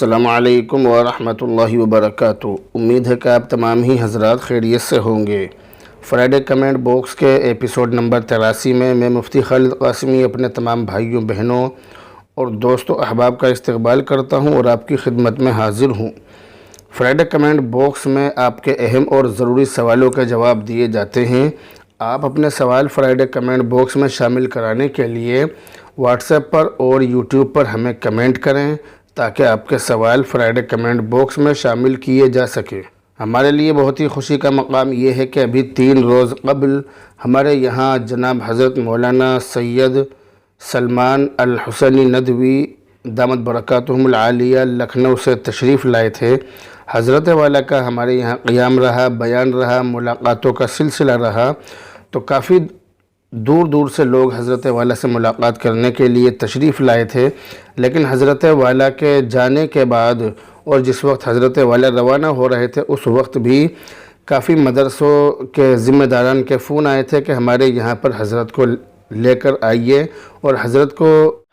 السلام علیکم ورحمۃ اللہ وبرکاتہ۔ امید ہے کہ آپ تمام ہی حضرات خیریت سے ہوں گے۔ فرائیڈے کمنٹ باکس کے ایپیسوڈ نمبر 83 میں مفتی خالد قاسمی اپنے تمام بھائیوں بہنوں اور دوستوں احباب کا استقبال کرتا ہوں اور آپ کی خدمت میں حاضر ہوں۔ فرائیڈے کمنٹ باکس میں آپ کے اہم اور ضروری سوالوں کے جواب دیے جاتے ہیں۔ آپ اپنے سوال فرائیڈے کمنٹ باکس میں شامل کرانے کے لیے واٹس ایپ پر اور یوٹیوب پر ہمیں کمنٹ کریں تاکہ آپ کے سوال فرائیڈے کمنٹ باکس میں شامل کیے جا سکیں۔ ہمارے لیے بہت ہی خوشی کا مقام یہ ہے کہ ابھی 3 روز قبل ہمارے یہاں جناب حضرت مولانا سید سلمان الحسینی ندوی دامت برکاتہم العالیہ لکھنؤ سے تشریف لائے تھے۔ حضرت والا کا ہمارے یہاں قیام رہا، بیان رہا، ملاقاتوں کا سلسلہ رہا، تو کافی دور دور سے لوگ حضرت والا سے ملاقات کرنے کے لیے تشریف لائے تھے، لیکن حضرت والا کے جانے کے بعد اور جس وقت حضرت والا روانہ ہو رہے تھے اس وقت بھی کافی مدرسوں کے ذمہ داران کے فون آئے تھے کہ ہمارے یہاں پر حضرت کو لے کر آئیے، اور حضرت کو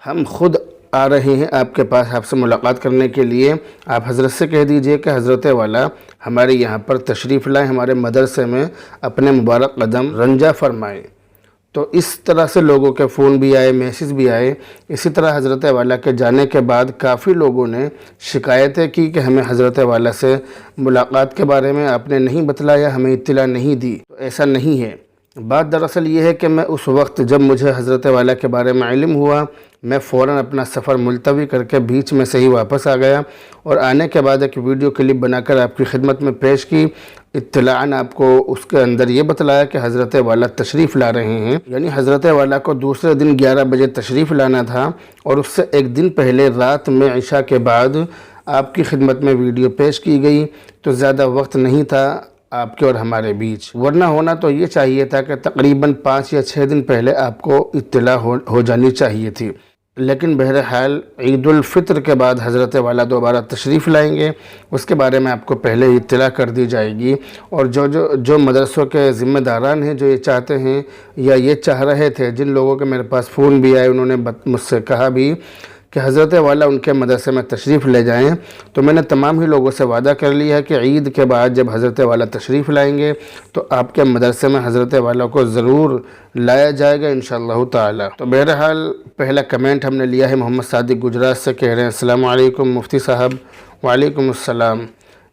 ہم خود آ رہے ہیں آپ کے پاس آپ سے ملاقات کرنے کے لیے۔ آپ حضرت سے کہہ دیجئے کہ حضرت والا ہمارے یہاں پر تشریف لائیں، ہمارے مدرسے میں اپنے مبارک قدم رنجا فرمائیں۔ تو اس طرح سے لوگوں کے فون بھی آئے، میسیج بھی آئے۔ اسی طرح حضرت والا کے جانے کے بعد کافی لوگوں نے شکایتیں کی کہ ہمیں حضرت والا سے ملاقات کے بارے میں آپ نے نہیں بتلایا، ہمیں اطلاع نہیں دی۔ تو ایسا نہیں ہے، بات دراصل یہ ہے کہ میں اس وقت جب مجھے حضرت والا کے بارے میں علم ہوا، میں فوراً اپنا سفر ملتوی کر کے بیچ میں سے ہی واپس آ گیا، اور آنے کے بعد ایک ویڈیو کلپ بنا کر آپ کی خدمت میں پیش کی۔ اطلاعاً آپ کو اس کے اندر یہ بتلایا کہ حضرت والا تشریف لا رہے ہیں، یعنی حضرت والا کو دوسرے دن 11 بجے تشریف لانا تھا، اور اس سے ایک دن پہلے رات میں عشاء کے بعد آپ کی خدمت میں ویڈیو پیش کی گئی۔ تو زیادہ وقت نہیں تھا آپ کے اور ہمارے بیچ، ورنہ ہونا تو یہ چاہیے تھا کہ تقریباً 5 یا 6 دن پہلے آپ کو اطلاع ہو جانی چاہیے تھی، لیکن بہرحال عید الفطر کے بعد حضرت والا دوبارہ تشریف لائیں گے، اس کے بارے میں آپ کو پہلے اطلاع کر دی جائے گی۔ اور جو مدرسوں کے ذمہ داران ہیں جو یہ چاہتے ہیں یا یہ چاہ رہے تھے، جن لوگوں کے میرے پاس فون بھی آئے، انہوں نے مجھ سے کہا بھی کہ حضرت والا ان کے مدرسے میں تشریف لے جائیں، تو میں نے تمام ہی لوگوں سے وعدہ کر لیا ہے کہ عید کے بعد جب حضرت والا تشریف لائیں گے تو آپ کے مدرسے میں حضرت والا کو ضرور لایا جائے گا انشاءاللہ تعالی۔ تو بہرحال پہلا کمنٹ ہم نے لیا ہے محمد صادق گجرات سے، کہہ رہے ہیں السلام علیکم مفتی صاحب۔ وعلیکم السلام۔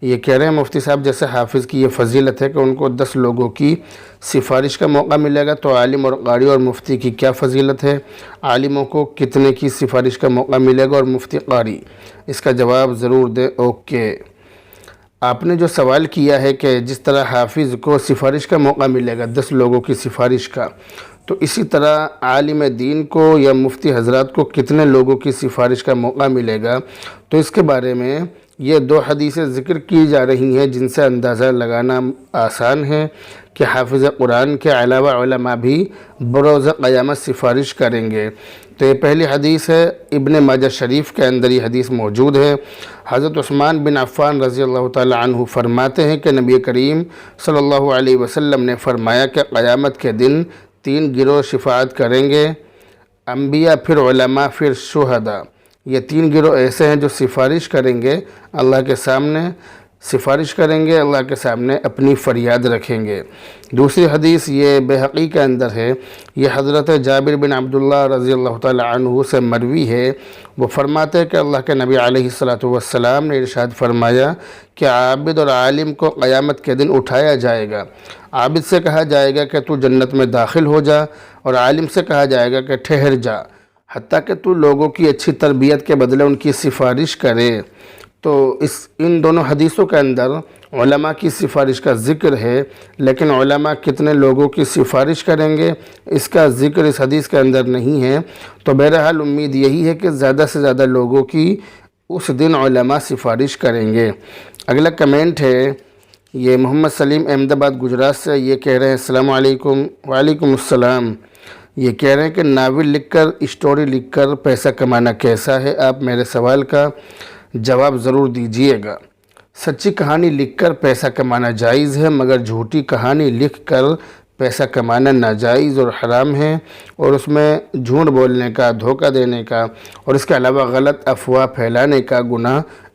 یہ کہہ رہے ہیں مفتی صاحب جیسے حافظ کی یہ فضیلت ہے کہ ان کو 10 لوگوں کی سفارش کا موقع ملے گا، تو عالم اور قاری اور مفتی کی کیا فضیلت ہے؟ عالموں کو کتنے کی سفارش کا موقع ملے گا اور مفتی قاری؟ اس کا جواب ضرور دیں۔ اوکے، آپ نے جو سوال کیا ہے کہ جس طرح حافظ کو سفارش کا موقع ملے گا 10 لوگوں کی سفارش کا، تو اسی طرح عالم دین کو یا مفتی حضرات کو کتنے لوگوں کی سفارش کا موقع ملے گا؟ تو اس کے بارے میں یہ 2 حدیثیں ذکر کی جا رہی ہیں جن سے اندازہ لگانا آسان ہے کہ حافظ قرآن کے علاوہ علماء بھی بروز قیامت سفارش کریں گے۔ تو یہ پہلی حدیث ہے، ابن ماجہ شریف کے اندر یہ حدیث موجود ہے۔ حضرت عثمان بن عفان رضی اللہ تعالی عنہ فرماتے ہیں کہ نبی کریم صلی اللہ علیہ وسلم نے فرمایا کہ قیامت کے دن 3 گروہ شفاعت کریں گے، انبیاء، پھر علماء، پھر شہداء۔ یہ 3 گروہ ایسے ہیں جو سفارش کریں گے اللہ کے سامنے، سفارش کریں گے اللہ کے سامنے، اپنی فریاد رکھیں گے۔ دوسری حدیث یہ بہقی کے اندر ہے، یہ حضرت جابر بن عبداللہ رضی اللہ تعالی عنہ سے مروی ہے۔ وہ فرماتے ہیں کہ اللہ کے نبی علیہ السلام نے ارشاد فرمایا کہ عابد اور عالم کو قیامت کے دن اٹھایا جائے گا۔ عابد سے کہا جائے گا کہ تو جنت میں داخل ہو جا، اور عالم سے کہا جائے گا کہ ٹھہر جا، حتیٰ کہ تو لوگوں کی اچھی تربیت کے بدلے ان کی سفارش کرے۔ تو ان دونوں حدیثوں کے اندر علماء کی سفارش کا ذکر ہے، لیکن علماء کتنے لوگوں کی سفارش کریں گے اس کا ذکر اس حدیث کے اندر نہیں ہے۔ تو بہرحال امید یہی ہے کہ زیادہ سے زیادہ لوگوں کی اس دن علماء سفارش کریں گے۔ اگلا کمنٹ ہے، یہ محمد سلیم احمد آباد گجرات سے، یہ کہہ رہے ہیں السلام علیکم۔ وعلیکم السلام۔ یہ کہہ رہے ہیں کہ ناول لکھ کر، اسٹوری لکھ کر پیسہ کمانا کیسا ہے؟ آپ میرے سوال کا جواب ضرور دیجئے گا۔ سچی کہانی لکھ کر پیسہ کمانا جائز ہے، مگر جھوٹی کہانی لکھ کر پیسہ کمانا ناجائز اور حرام ہے، اور اس میں جھوٹ بولنے کا، دھوکہ دینے کا اور اس کے علاوہ غلط افواہ پھیلانے کا گناہ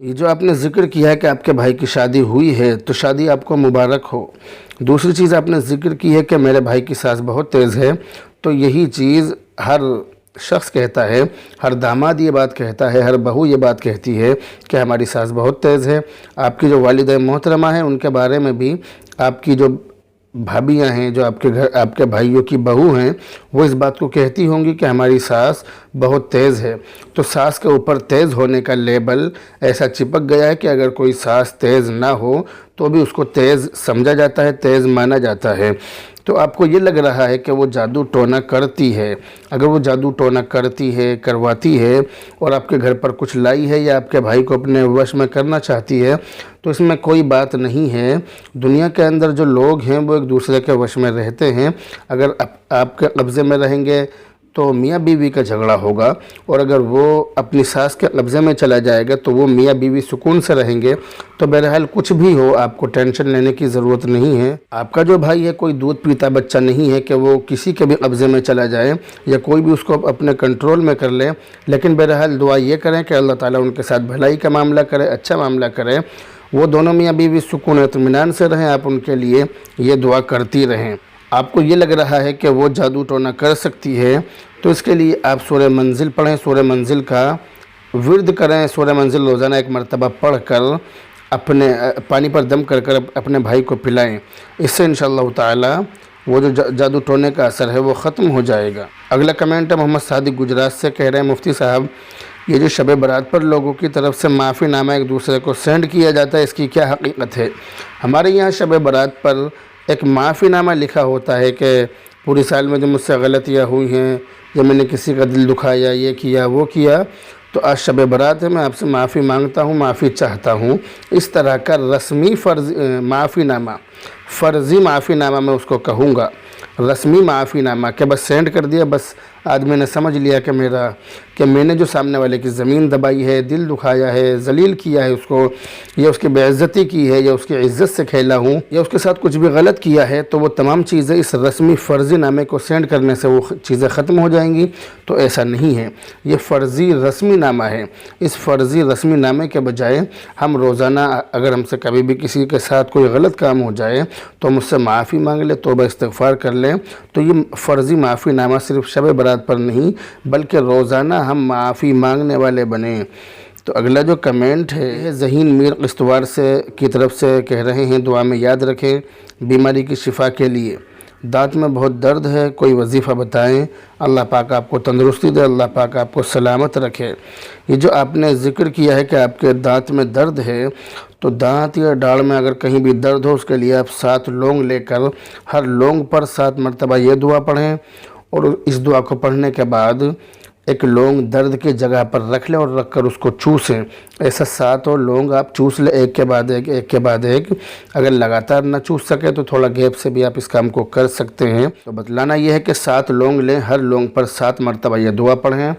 یہ جو آپ نے ذکر کیا ہے کہ آپ کے بھائی کی شادی ہوئی ہے تو شادی آپ کو مبارک ہو۔ دوسری چیز آپ نے ذکر کی ہے کہ میرے بھائی کی ساس بہت تیز ہے، تو یہی چیز ہر شخص کہتا ہے، ہر داماد یہ بات کہتا ہے، ہر بہو یہ بات کہتی ہے کہ ہماری ساس بہت تیز ہے۔ آپ کی جو والدہ محترمہ ہیں ان کے بارے میں بھی آپ کی جو بھابیاں ہیں، جو آپ کے گھر آپ کے بھائیوں کی بہو ہیں، وہ اس بات کو کہتی ہوں گی کہ ہماری ساس بہت تیز ہے۔ تو ساس کے اوپر تیز ہونے کا لیبل ایسا چپک گیا ہے کہ اگر کوئی ساس تیز نہ ہو تو بھی اس کو تیز سمجھا جاتا ہے، تیز مانا جاتا ہے۔ تو آپ کو یہ لگ رہا ہے کہ وہ جادو ٹونا کرتی ہے۔ اگر وہ جادو ٹونا کرتی ہے، کرواتی ہے اور آپ کے گھر پر کچھ لائی ہے یا آپ کے بھائی کو اپنے وش میں کرنا چاہتی ہے تو اس میں کوئی بات نہیں ہے۔ دنیا کے اندر جو لوگ ہیں وہ ایک دوسرے کے وش میں رہتے ہیں۔ اگر آپ کے قبضے میں رہیں گے تو میاں بیوی کا جھگڑا ہوگا، اور اگر وہ اپنی ساس کے قبضے میں چلا جائے گا تو وہ میاں بیوی سکون سے رہیں گے۔ تو بہرحال کچھ بھی ہو، آپ کو ٹینشن لینے کی ضرورت نہیں ہے۔ آپ کا جو بھائی ہے کوئی دودھ پیتا بچہ نہیں ہے کہ وہ کسی کے بھی قبضے میں چلا جائے یا کوئی بھی اس کو اپنے کنٹرول میں کر لے، لیکن بہرحال دعا یہ کریں کہ اللہ تعالیٰ ان کے ساتھ بھلائی کا معاملہ کرے، اچھا معاملہ کرے، وہ دونوں میاں بیوی سکون و اطمینان سے رہیں۔ آپ ان کے لیے یہ دعا کرتی رہیں۔ آپ کو یہ لگ رہا ہے کہ وہ جادو ٹونا کر سکتی ہے تو اس کے لیے آپ سورہ منزل پڑھیں، سورہ منزل کا ورد کریں، سورہ منزل روزانہ ایک مرتبہ پڑھ کر اپنے پانی پر دم کر کر اپنے بھائی کو پلائیں۔ اس سے انشاءاللہ تعالی وہ جو جادو ٹونے کا اثر ہے وہ ختم ہو جائے گا۔ اگلا کمنٹ ہے محمد صادق گجرات سے، کہہ رہے ہیں مفتی صاحب یہ جو شب برات پر لوگوں کی طرف سے معافی نامہ ایک دوسرے کو سینڈ کیا جاتا ہے، اس کی کیا حقیقت ہے؟ ہمارے یہاں شب برات پر ایک معافی نامہ لکھا ہوتا ہے کہ پوری سال میں جو مجھ سے غلطیاں ہوئی ہیں یا میں نے کسی کا دل دکھایا، یہ کیا وہ کیا، تو آج شب برات ہے، میں آپ سے معافی مانگتا ہوں، معافی چاہتا ہوں۔ اس طرح کا رسمی معافی نامہ، فرضی معافی نامہ میں اس کو کہوں گا، رسمی معافی نامہ کہ بس سینڈ کر دیا، بس آدمی نے سمجھ لیا کہ میں نے جو سامنے والے کی زمین دبائی ہے، دل دکھایا ہے، ذلیل کیا ہے اس کو، یا اس کی بے عزتی کی ہے، یا اس کی عزت سے کھیلا ہوں، یا اس کے ساتھ کچھ بھی غلط کیا ہے، تو وہ تمام چیزیں اس رسمی فرضی نامے کو سینڈ کرنے سے وہ چیزیں ختم ہو جائیں گی۔ تو ایسا نہیں ہے، یہ فرضی رسمی نامہ ہے۔ اس فرضی رسمی نامے کے بجائے ہم روزانہ اگر ہم سے کبھی بھی کسی کے ساتھ کوئی غلط کام ہو جائے تو ہم اس سے معافی مانگ لیں، توبہ استغفار کر لیں، تو یہ فرضی معافی نامہ صرف شب برات پر نہیں بلکہ روزانہ ہم معافی مانگنے والے بنیں۔ تو اگلا جو کمنٹ ہے ذہین میر قسطوار کی طرف سے کہہ رہے ہیں دعا میں یاد رکھیں بیماری کی شفا کے لیے، دانت میں بہت درد ہے، کوئی وظیفہ بتائیں، اللہ پاک آپ کو تندرستی دے، اللہ پاک آپ کو سلامت رکھے۔ یہ جو آپ نے ذکر کیا ہے کہ آپ کے دانت میں درد ہے، تو دانت یا ڈاڑھ میں اگر کہیں بھی درد ہو اس کے لیے آپ 7 لونگ لے کر ہر لونگ پر 7 مرتبہ یہ دعا پڑھیں، اور اس دعا کو پڑھنے کے بعد ایک لونگ درد کی جگہ پر رکھ لیں اور رکھ کر اس کو چوسیں۔ ایسا 7 لونگ آپ چوس لیں، ایک کے بعد ایک، ایک کے بعد ایک۔ اگر لگاتار نہ چوس سکے تو تھوڑا گیپ سے بھی آپ اس کام کو کر سکتے ہیں۔ تو بتلانا یہ ہے کہ 7 لونگ لیں، ہر لونگ پر 7 مرتبہ یہ دعا پڑھیں۔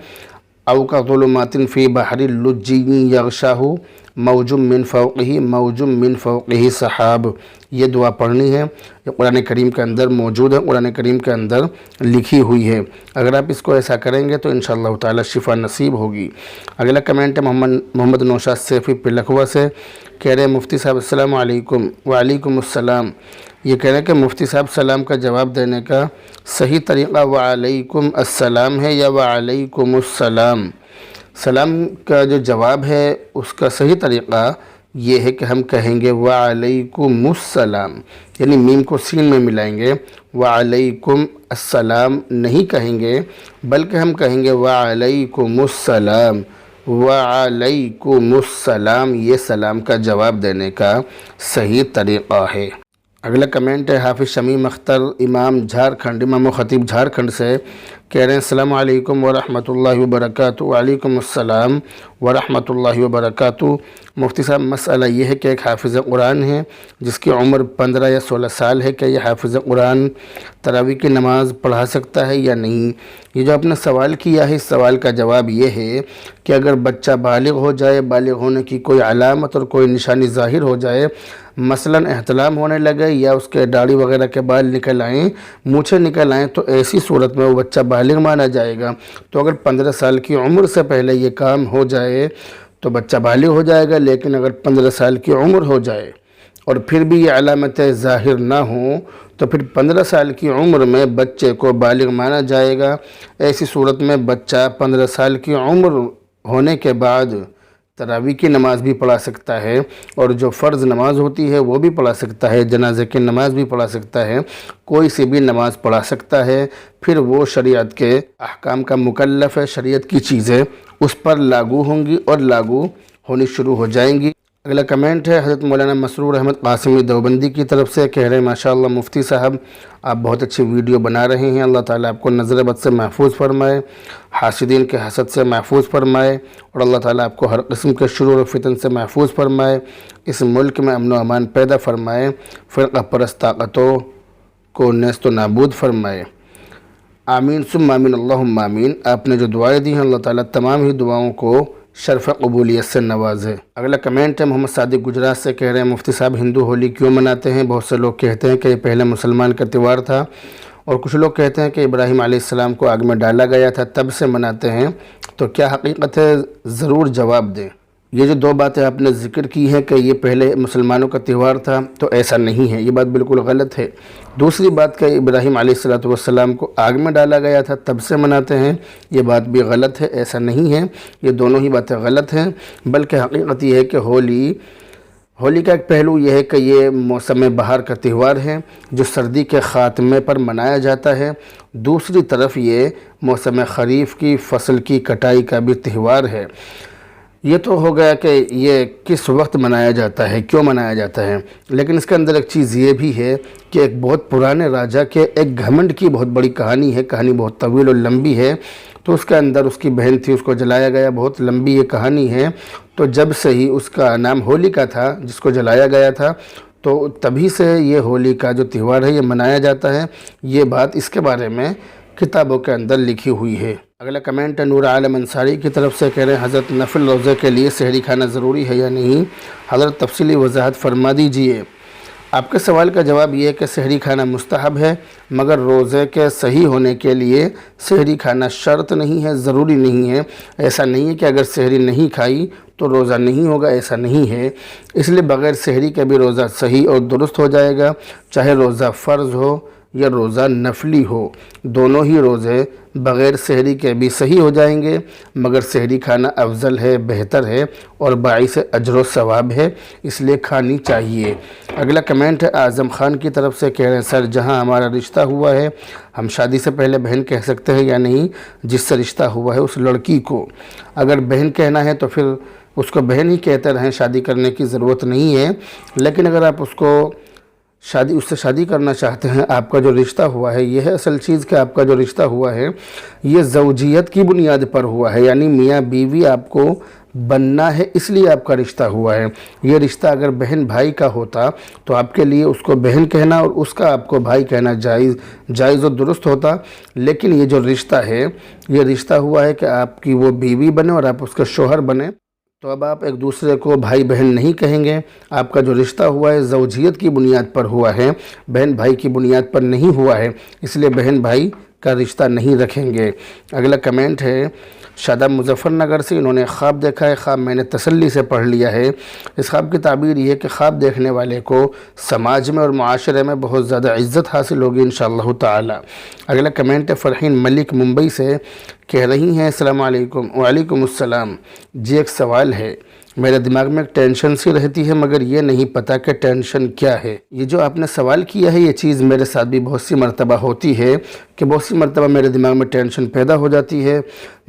او کا ظلمات فی بحر اللجی یغشاہ موج من فوقہ سحاب، یہ دعا پڑھنی ہے۔ یہ قرآن کریم کے اندر موجود ہے، قرآن کریم کے اندر لکھی ہوئی ہے۔ اگر آپ اس کو ایسا کریں گے تو انشاءاللہ تعالی شفا نصیب ہوگی۔ اگلا کمنٹ ہے محمد نوشاد سیفی پلکھوا سے، کہہ رہے ہیں مفتی صاحب السلام علیکم۔ وعلیکم السلام۔ یہ کہہ رہے ہیں کہ مفتی صاحب سلام کا جواب دینے کا صحیح طریقہ وعلیکم السلام ہے یا وعلیکم السلام؟ سلام کا جو جواب ہے اس کا صحیح طریقہ یہ ہے کہ ہم کہیں گے وعلیکم السلام، یعنی میم کو سین میں ملائیں گے، وعلیکم السلام نہیں کہیں گے بلکہ ہم کہیں گے وعلیکم السلام، وعلیکم السلام۔ یہ سلام کا جواب دینے کا صحیح طریقہ ہے۔ اگلا کمنٹ ہے حافظ شمیم اختر امام جھارکھنڈ، امام و خطیب جھارکھنڈ سے، کہہ رہے ہیں السلام علیکم ورحمۃ اللہ وبرکاتہ۔ وعلیکم السلام ورحمۃ اللہ وبرکاتہ۔ مفتی صاحب مسئلہ یہ ہے کہ ایک حافظ قرآن ہے جس کی عمر 15 یا 16 سال ہے، کہ یہ حافظ قرآن تراویح کی نماز پڑھا سکتا ہے یا نہیں؟ یہ جو آپ نے سوال کیا ہے، اس سوال کا جواب یہ ہے کہ اگر بچہ بالغ ہو جائے، بالغ ہونے کی کوئی علامت اور کوئی نشانی ظاہر ہو جائے، مثلاً احتلام ہونے لگے یا اس کے داڑھی وغیرہ کے بال نکل آئیں، مونچھیں نکل آئیں، تو ایسی صورت میں وہ بچہ بالغ مانا جائے گا۔ تو اگر 15 سال کی عمر سے پہلے یہ کام ہو جائے تو بچہ بالغ ہو جائے گا، لیکن اگر 15 سال کی عمر ہو جائے اور پھر بھی یہ علامتیں ظاہر نہ ہوں تو پھر 15 سال کی عمر میں بچے کو بالغ مانا جائے گا۔ ایسی صورت میں بچہ 15 سال کی عمر ہونے کے بعد تراویح کی نماز بھی پڑھا سکتا ہے، اور جو فرض نماز ہوتی ہے وہ بھی پڑھا سکتا ہے، جنازے کی نماز بھی پڑھا سکتا ہے، کوئی سی بھی نماز پڑھا سکتا ہے۔ پھر وہ شریعت کے احکام کا مکلف ہے، شریعت کی چیزیں اس پر لاگو ہوں گی اور لاگو ہونی شروع ہو جائیں گی۔ اگلا کمنٹ ہے حضرت مولانا مسرور احمد قاسمی دیوبندی کی طرف سے، کہہ رہے ہیں ماشاءاللہ مفتی صاحب آپ بہت اچھی ویڈیو بنا رہے ہیں، اللہ تعالیٰ آپ کو نظر بد سے محفوظ فرمائے، حاسدین کے حسد سے محفوظ فرمائے، اور اللہ تعالیٰ آپ کو ہر قسم کے شرور و فتن سے محفوظ فرمائے، اس ملک میں امن و امان پیدا فرمائے، فرقہ پرست طاقتوں کو نیست و نابود فرمائے، آمین ثم آمین اللہم آمین۔ آپ نے جو دعائیں دی ہیں اللہ تعالیٰ تمام ہی دعاؤں کو شرف قبولیت سے نوازے۔ اگلا کمنٹ ہے محمد صادق گجرات سے، کہہ رہے ہیں مفتی صاحب ہندو ہولی کیوں مناتے ہیں؟ بہت سے لوگ کہتے ہیں کہ یہ پہلے مسلمان کا تہوار تھا، اور کچھ لوگ کہتے ہیں کہ ابراہیم علیہ السلام کو آگ میں ڈالا گیا تھا تب سے مناتے ہیں، تو کیا حقیقت ہے؟ ضرور جواب دیں۔ یہ جو دو باتیں آپ نے ذکر کی ہیں کہ یہ پہلے مسلمانوں کا تہوار تھا، تو ایسا نہیں ہے، یہ بات بالکل غلط ہے۔ دوسری بات کہ ابراہیم علیہ السلام کو آگ میں ڈالا گیا تھا تب سے مناتے ہیں، یہ بات بھی غلط ہے، ایسا نہیں ہے، یہ دونوں ہی باتیں غلط ہیں۔ بلکہ حقیقت یہ ہے کہ ہولی کا ایک پہلو یہ ہے کہ یہ موسم بہار کا تہوار ہے جو سردی کے خاتمے پر منایا جاتا ہے، دوسری طرف یہ موسم خریف کی فصل کی کٹائی کا بھی تہوار ہے۔ یہ تو ہو گیا کہ یہ کس وقت منایا جاتا ہے، کیوں منایا جاتا ہے، لیکن اس کے اندر ایک چیز یہ بھی ہے کہ ایک بہت پرانے راجا کے ایک گھمنڈ کی بہت بڑی کہانی ہے، کہانی بہت طویل اور لمبی ہے، تو اس کے اندر اس کی بہن تھی، اس کو جلایا گیا، بہت لمبی یہ کہانی ہے۔ تو جب سے ہی اس کا نام ہولی کا تھا جس کو جلایا گیا تھا، تو تبھی سے یہ ہولی کا جو تہوار ہے یہ منایا جاتا ہے، یہ بات اس کے بارے میں کتابوں کے اندر لکھی ہوئی ہے۔ اگلا کمنٹ ہے نور عالم انصاری کی طرف سے، کہہ رہے ہیں حضرت نفل روزے کے لیے سحری کھانا ضروری ہے یا نہیں؟ حضرت تفصیلی وضاحت فرما دیجئے۔ آپ کے سوال کا جواب یہ ہے کہ سحری کھانا مستحب ہے، مگر روزے کے صحیح ہونے کے لیے سحری کھانا شرط نہیں ہے، ضروری نہیں ہے۔ ایسا نہیں ہے کہ اگر سحری نہیں کھائی تو روزہ نہیں ہوگا، ایسا نہیں ہے۔ اس لیے بغیر سحری کے بھی روزہ صحیح اور درست ہو جائے گا، چاہے روزہ فرض ہو یا روزہ نفلی ہو، دونوں ہی روزے بغیر سحری کے بھی صحیح ہو جائیں گے، مگر سحری کھانا افضل ہے، بہتر ہے اور باعث اجر و ثواب ہے، اس لیے کھانی چاہیے۔ اگلا کمنٹ ہے اعظم خان کی طرف سے، کہہ رہے ہیں سر جہاں ہمارا رشتہ ہوا ہے ہم شادی سے پہلے بہن کہہ سکتے ہیں یا نہیں؟ جس سے رشتہ ہوا ہے اس لڑکی کو اگر بہن کہنا ہے تو پھر اس کو بہن ہی کہتے رہیں، شادی کرنے کی ضرورت نہیں ہے۔ لیکن اگر آپ اس سے شادی کرنا چاہتے ہیں، آپ کا جو رشتہ ہوا ہے، یہ ہے اصل چیز کہ آپ کا جو رشتہ ہوا ہے یہ زوجیت کی بنیاد پر ہوا ہے، یعنی میاں بیوی آپ کو بننا ہے، اس لیے آپ کا رشتہ ہوا ہے۔ یہ رشتہ اگر بہن بھائی کا ہوتا تو آپ کے لیے اس کو بہن کہنا اور اس کا آپ کو بھائی کہنا جائز و درست ہوتا، لیکن یہ جو رشتہ ہے یہ رشتہ ہوا ہے کہ آپ کی وہ بیوی بنے اور آپ اس کا شوہر بنے، تو اب آپ ایک دوسرے کو بھائی بہن نہیں کہیں گے۔ آپ کا جو رشتہ ہوا ہے زوجیت کی بنیاد پر ہوا ہے، بہن بھائی کی بنیاد پر نہیں ہوا ہے، اس لیے بہن بھائی کا رشتہ نہیں رکھیں گے۔ اگلا کمنٹ ہے شاداب مظفر نگر سے، انہوں نے خواب دیکھا ہے، خواب میں نے تسلی سے پڑھ لیا ہے۔ اس خواب کی تعبیر یہ ہے کہ خواب دیکھنے والے کو سماج میں اور معاشرے میں بہت زیادہ عزت حاصل ہوگی انشاءاللہ تعالی۔ اگلا کمنٹ ہے فرحین ملک ممبئی سے، کہہ رہی ہیں السلام علیکم۔ وعلیکم السلام جی، ایک سوال ہے، میرے دماغ میں ایک ٹینشن سی رہتی ہے مگر یہ نہیں پتہ کہ ٹینشن کیا ہے۔ یہ جو آپ نے سوال کیا ہے یہ چیز میرے ساتھ بھی بہت سی مرتبہ ہوتی ہے کہ بہت سی مرتبہ میرے دماغ میں ٹینشن پیدا ہو جاتی ہے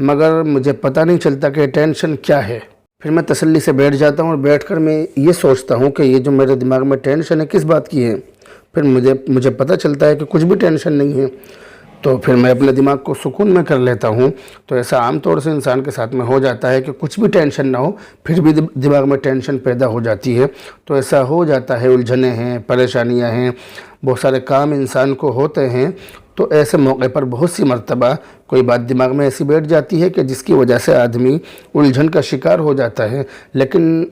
مگر مجھے پتہ نہیں چلتا کہ ٹینشن کیا ہے۔ پھر میں تسلی سے بیٹھ جاتا ہوں اور بیٹھ کر میں یہ سوچتا ہوں کہ یہ جو میرے دماغ میں ٹینشن ہے کس بات کی ہے، پھر مجھے پتہ چلتا ہے کہ کچھ بھی ٹینشن نہیں ہے، تو پھر میں اپنے دماغ کو سکون میں کر لیتا ہوں۔ تو ایسا عام طور سے انسان کے ساتھ میں ہو جاتا ہے کہ کچھ بھی ٹینشن نہ ہو پھر بھی دماغ میں ٹینشن پیدا ہو جاتی ہے، تو ایسا ہو جاتا ہے، الجھنیں ہیں، پریشانیاں ہیں، بہت سارے کام انسان کو ہوتے ہیں، تو ایسے موقع پر بہت سی مرتبہ کوئی بات دماغ میں ایسی بیٹھ جاتی ہے کہ جس کی وجہ سے آدمی الجھن کا شکار ہو جاتا ہے۔ لیکن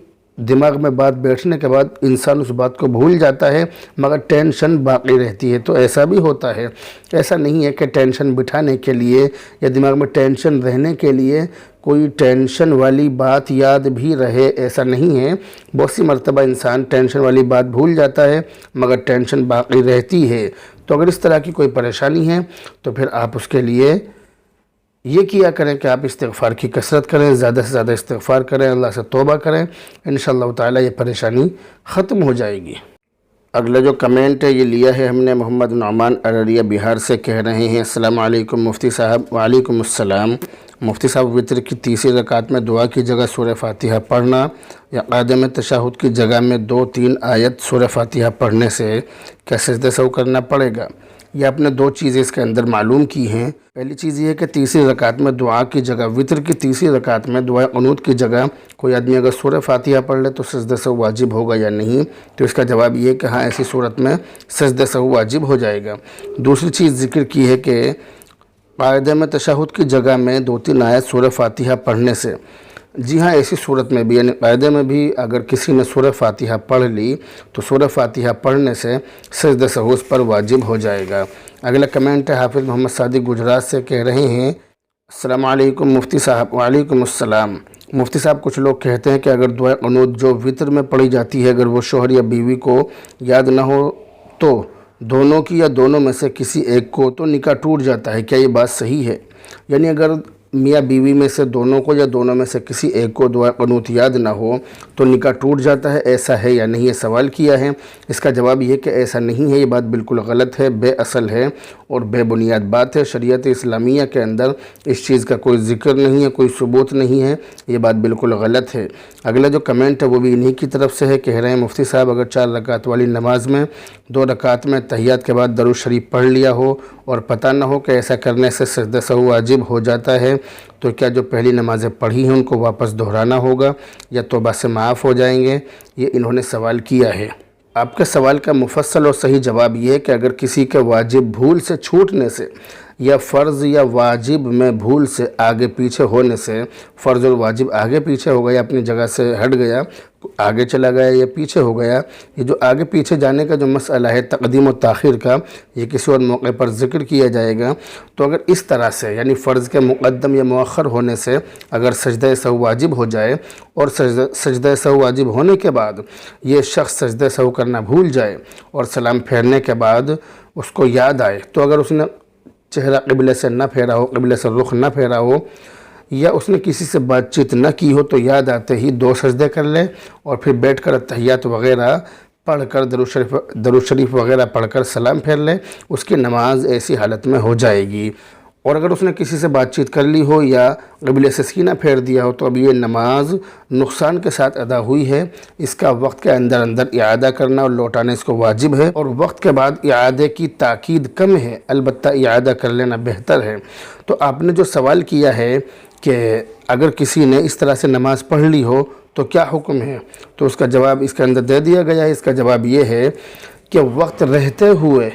دماغ میں بات بیٹھنے کے بعد انسان اس بات کو بھول جاتا ہے مگر ٹینشن باقی رہتی ہے۔ تو ایسا بھی ہوتا ہے، ایسا نہیں ہے کہ ٹینشن بٹھانے کے لیے یا دماغ میں ٹینشن رہنے کے لیے کوئی ٹینشن والی بات یاد بھی رہے، ایسا نہیں ہے۔ بہت سی مرتبہ انسان ٹینشن والی بات بھول جاتا ہے مگر ٹینشن باقی رہتی ہے۔ تو اگر اس طرح کی کوئی پریشانی ہے تو پھر آپ اس کے لیے یہ کیا کریں کہ آپ استغفار کی کثرت کریں، زیادہ سے زیادہ استغفار کریں، اللہ سے توبہ کریں، انشاءاللہ تعالی یہ پریشانی ختم ہو جائے گی۔ اگلا جو کمنٹ ہے یہ لیا ہے ہم نے محمد نعمان ارریہ بہار سے، کہہ رہے ہیں السلام علیکم مفتی صاحب۔ وعلیکم السلام۔ مفتی صاحب، وتر کی تیسری رکعت میں دعا کی جگہ سورہ فاتحہ پڑھنا یا قادم تشہد کی جگہ میں 2-3 آیت سورہ فاتحہ پڑھنے سے کیا سجدہ سہو کرنا پڑے گا؟ یہ آپ نے 2 چیزیں اس کے اندر معلوم کی ہیں۔ پہلی چیز یہ ہے کہ تیسری رکعت میں دعا کی جگہ، وتر کی تیسری رکعت میں دعا قنوت کی جگہ کوئی آدمی اگر سورہ فاتحہ پڑھ لے تو سجدہ سہو واجب ہوگا یا نہیں؟ تو اس کا جواب یہ ہے کہ ہاں، ایسی صورت میں سجدہ سہو واجب ہو جائے گا۔ دوسری چیز ذکر کی ہے کہ قائدہ تشہد کی جگہ میں 2-3 آیت سورہ فاتحہ پڑھنے سے، جی ہاں، ایسی صورت میں بھی یعنی قاعدے میں بھی اگر کسی نے سورہ فاتحہ پڑھ لی تو سورہ فاتحہ پڑھنے سے سجدہ سہو اس پر واجب ہو جائے گا۔ اگلا کمنٹ ہے حافظ محمد صادق گجرات سے، کہہ رہے ہیں السلام علیکم مفتی صاحب۔ وعلیکم السلام۔ مفتی صاحب، کچھ لوگ کہتے ہیں کہ اگر دعا قنوت جو وتر میں پڑھی جاتی ہے اگر وہ شوہر یا بیوی کو یاد نہ ہو تو دونوں کی یا دونوں میں سے کسی ایک کو تو نکاح ٹوٹ جاتا ہے، کیا یہ بات صحیح ہے؟ یعنی اگر میاں بیوی میں سے دونوں کو یا دونوں میں سے کسی ایک کو دعا قنوت یاد نہ ہو تو نکاح ٹوٹ جاتا ہے، ایسا ہے یا نہیں؟ یہ سوال کیا ہے۔ اس کا جواب یہ کہ ایسا نہیں ہے، یہ بات بالکل غلط ہے، بے اصل ہے اور بے بنیاد بات ہے۔ شریعت اسلامیہ کے اندر اس چیز کا کوئی ذکر نہیں ہے، کوئی ثبوت نہیں ہے، یہ بات بالکل غلط ہے۔ اگلا جو کمنٹ ہے وہ بھی انہی کی طرف سے ہے، کہہ رہے ہیں مفتی صاحب، اگر 4 رکعت والی نماز میں 2 رکعت میں تحیات کے بعد درود شریف پڑھ لیا ہو اور پتہ نہ ہو کہ ایسا کرنے سے سجدہ سہو واجب ہو جاتا ہے تو کیا جو پہلی نمازیں پڑھی ہیں ان کو واپس دہرانا ہوگا یا توبہ سے معاف ہو جائیں گے؟ یہ انہوں نے سوال کیا ہے۔ آپ کے سوال کا مفصل اور صحیح جواب یہ ہے کہ اگر کسی کے واجب بھول سے چھوٹنے سے یا فرض یا واجب میں بھول سے آگے پیچھے ہونے سے، فرض اور واجب آگے پیچھے ہو گیا، اپنی جگہ سے ہٹ گیا، آگے چلا گیا یا پیچھے ہو گیا، یہ جو آگے پیچھے جانے کا جو مسئلہ ہے تقدیم و تاخیر کا، یہ کسی اور موقع پر ذکر کیا جائے گا۔ تو اگر اس طرح سے یعنی فرض کے مقدم یا مؤخر ہونے سے اگر سجدہ سہو واجب ہو جائے اور سجدہ سہو واجب ہونے کے بعد یہ شخص سجدہ سہو کرنا بھول جائے اور سلام پھیرنے کے بعد اس کو یاد آئے، تو اگر اس نے چہرہ قبلے سے نہ پھیرا ہو، قبلے سے رخ نہ پھیرا ہو یا اس نے کسی سے بات چیت نہ کی ہو تو یاد آتے ہی 2 سجدے کر لے اور پھر بیٹھ کر تحیات وغیرہ پڑھ کر درود شریف وغیرہ پڑھ کر سلام پھیر لے، اس کی نماز ایسی حالت میں ہو جائے گی۔ اور اگر اس نے کسی سے بات چیت کر لی ہو یا قبلے سے سینہ پھیر دیا ہو تو اب یہ نماز نقصان کے ساتھ ادا ہوئی ہے، اس کا وقت کے اندر اعادہ کرنا اور لوٹانا اس کو واجب ہے، اور وقت کے بعد اعادے کی تاکید کم ہے، البتہ اعادہ کر لینا بہتر ہے۔ تو آپ نے جو سوال کیا ہے کہ اگر کسی نے اس طرح سے نماز پڑھ لی ہو تو کیا حکم ہے، تو اس کا جواب اس کے اندر دے دیا گیا ہے۔ اس کا جواب یہ ہے کہ وقت رہتے ہوئے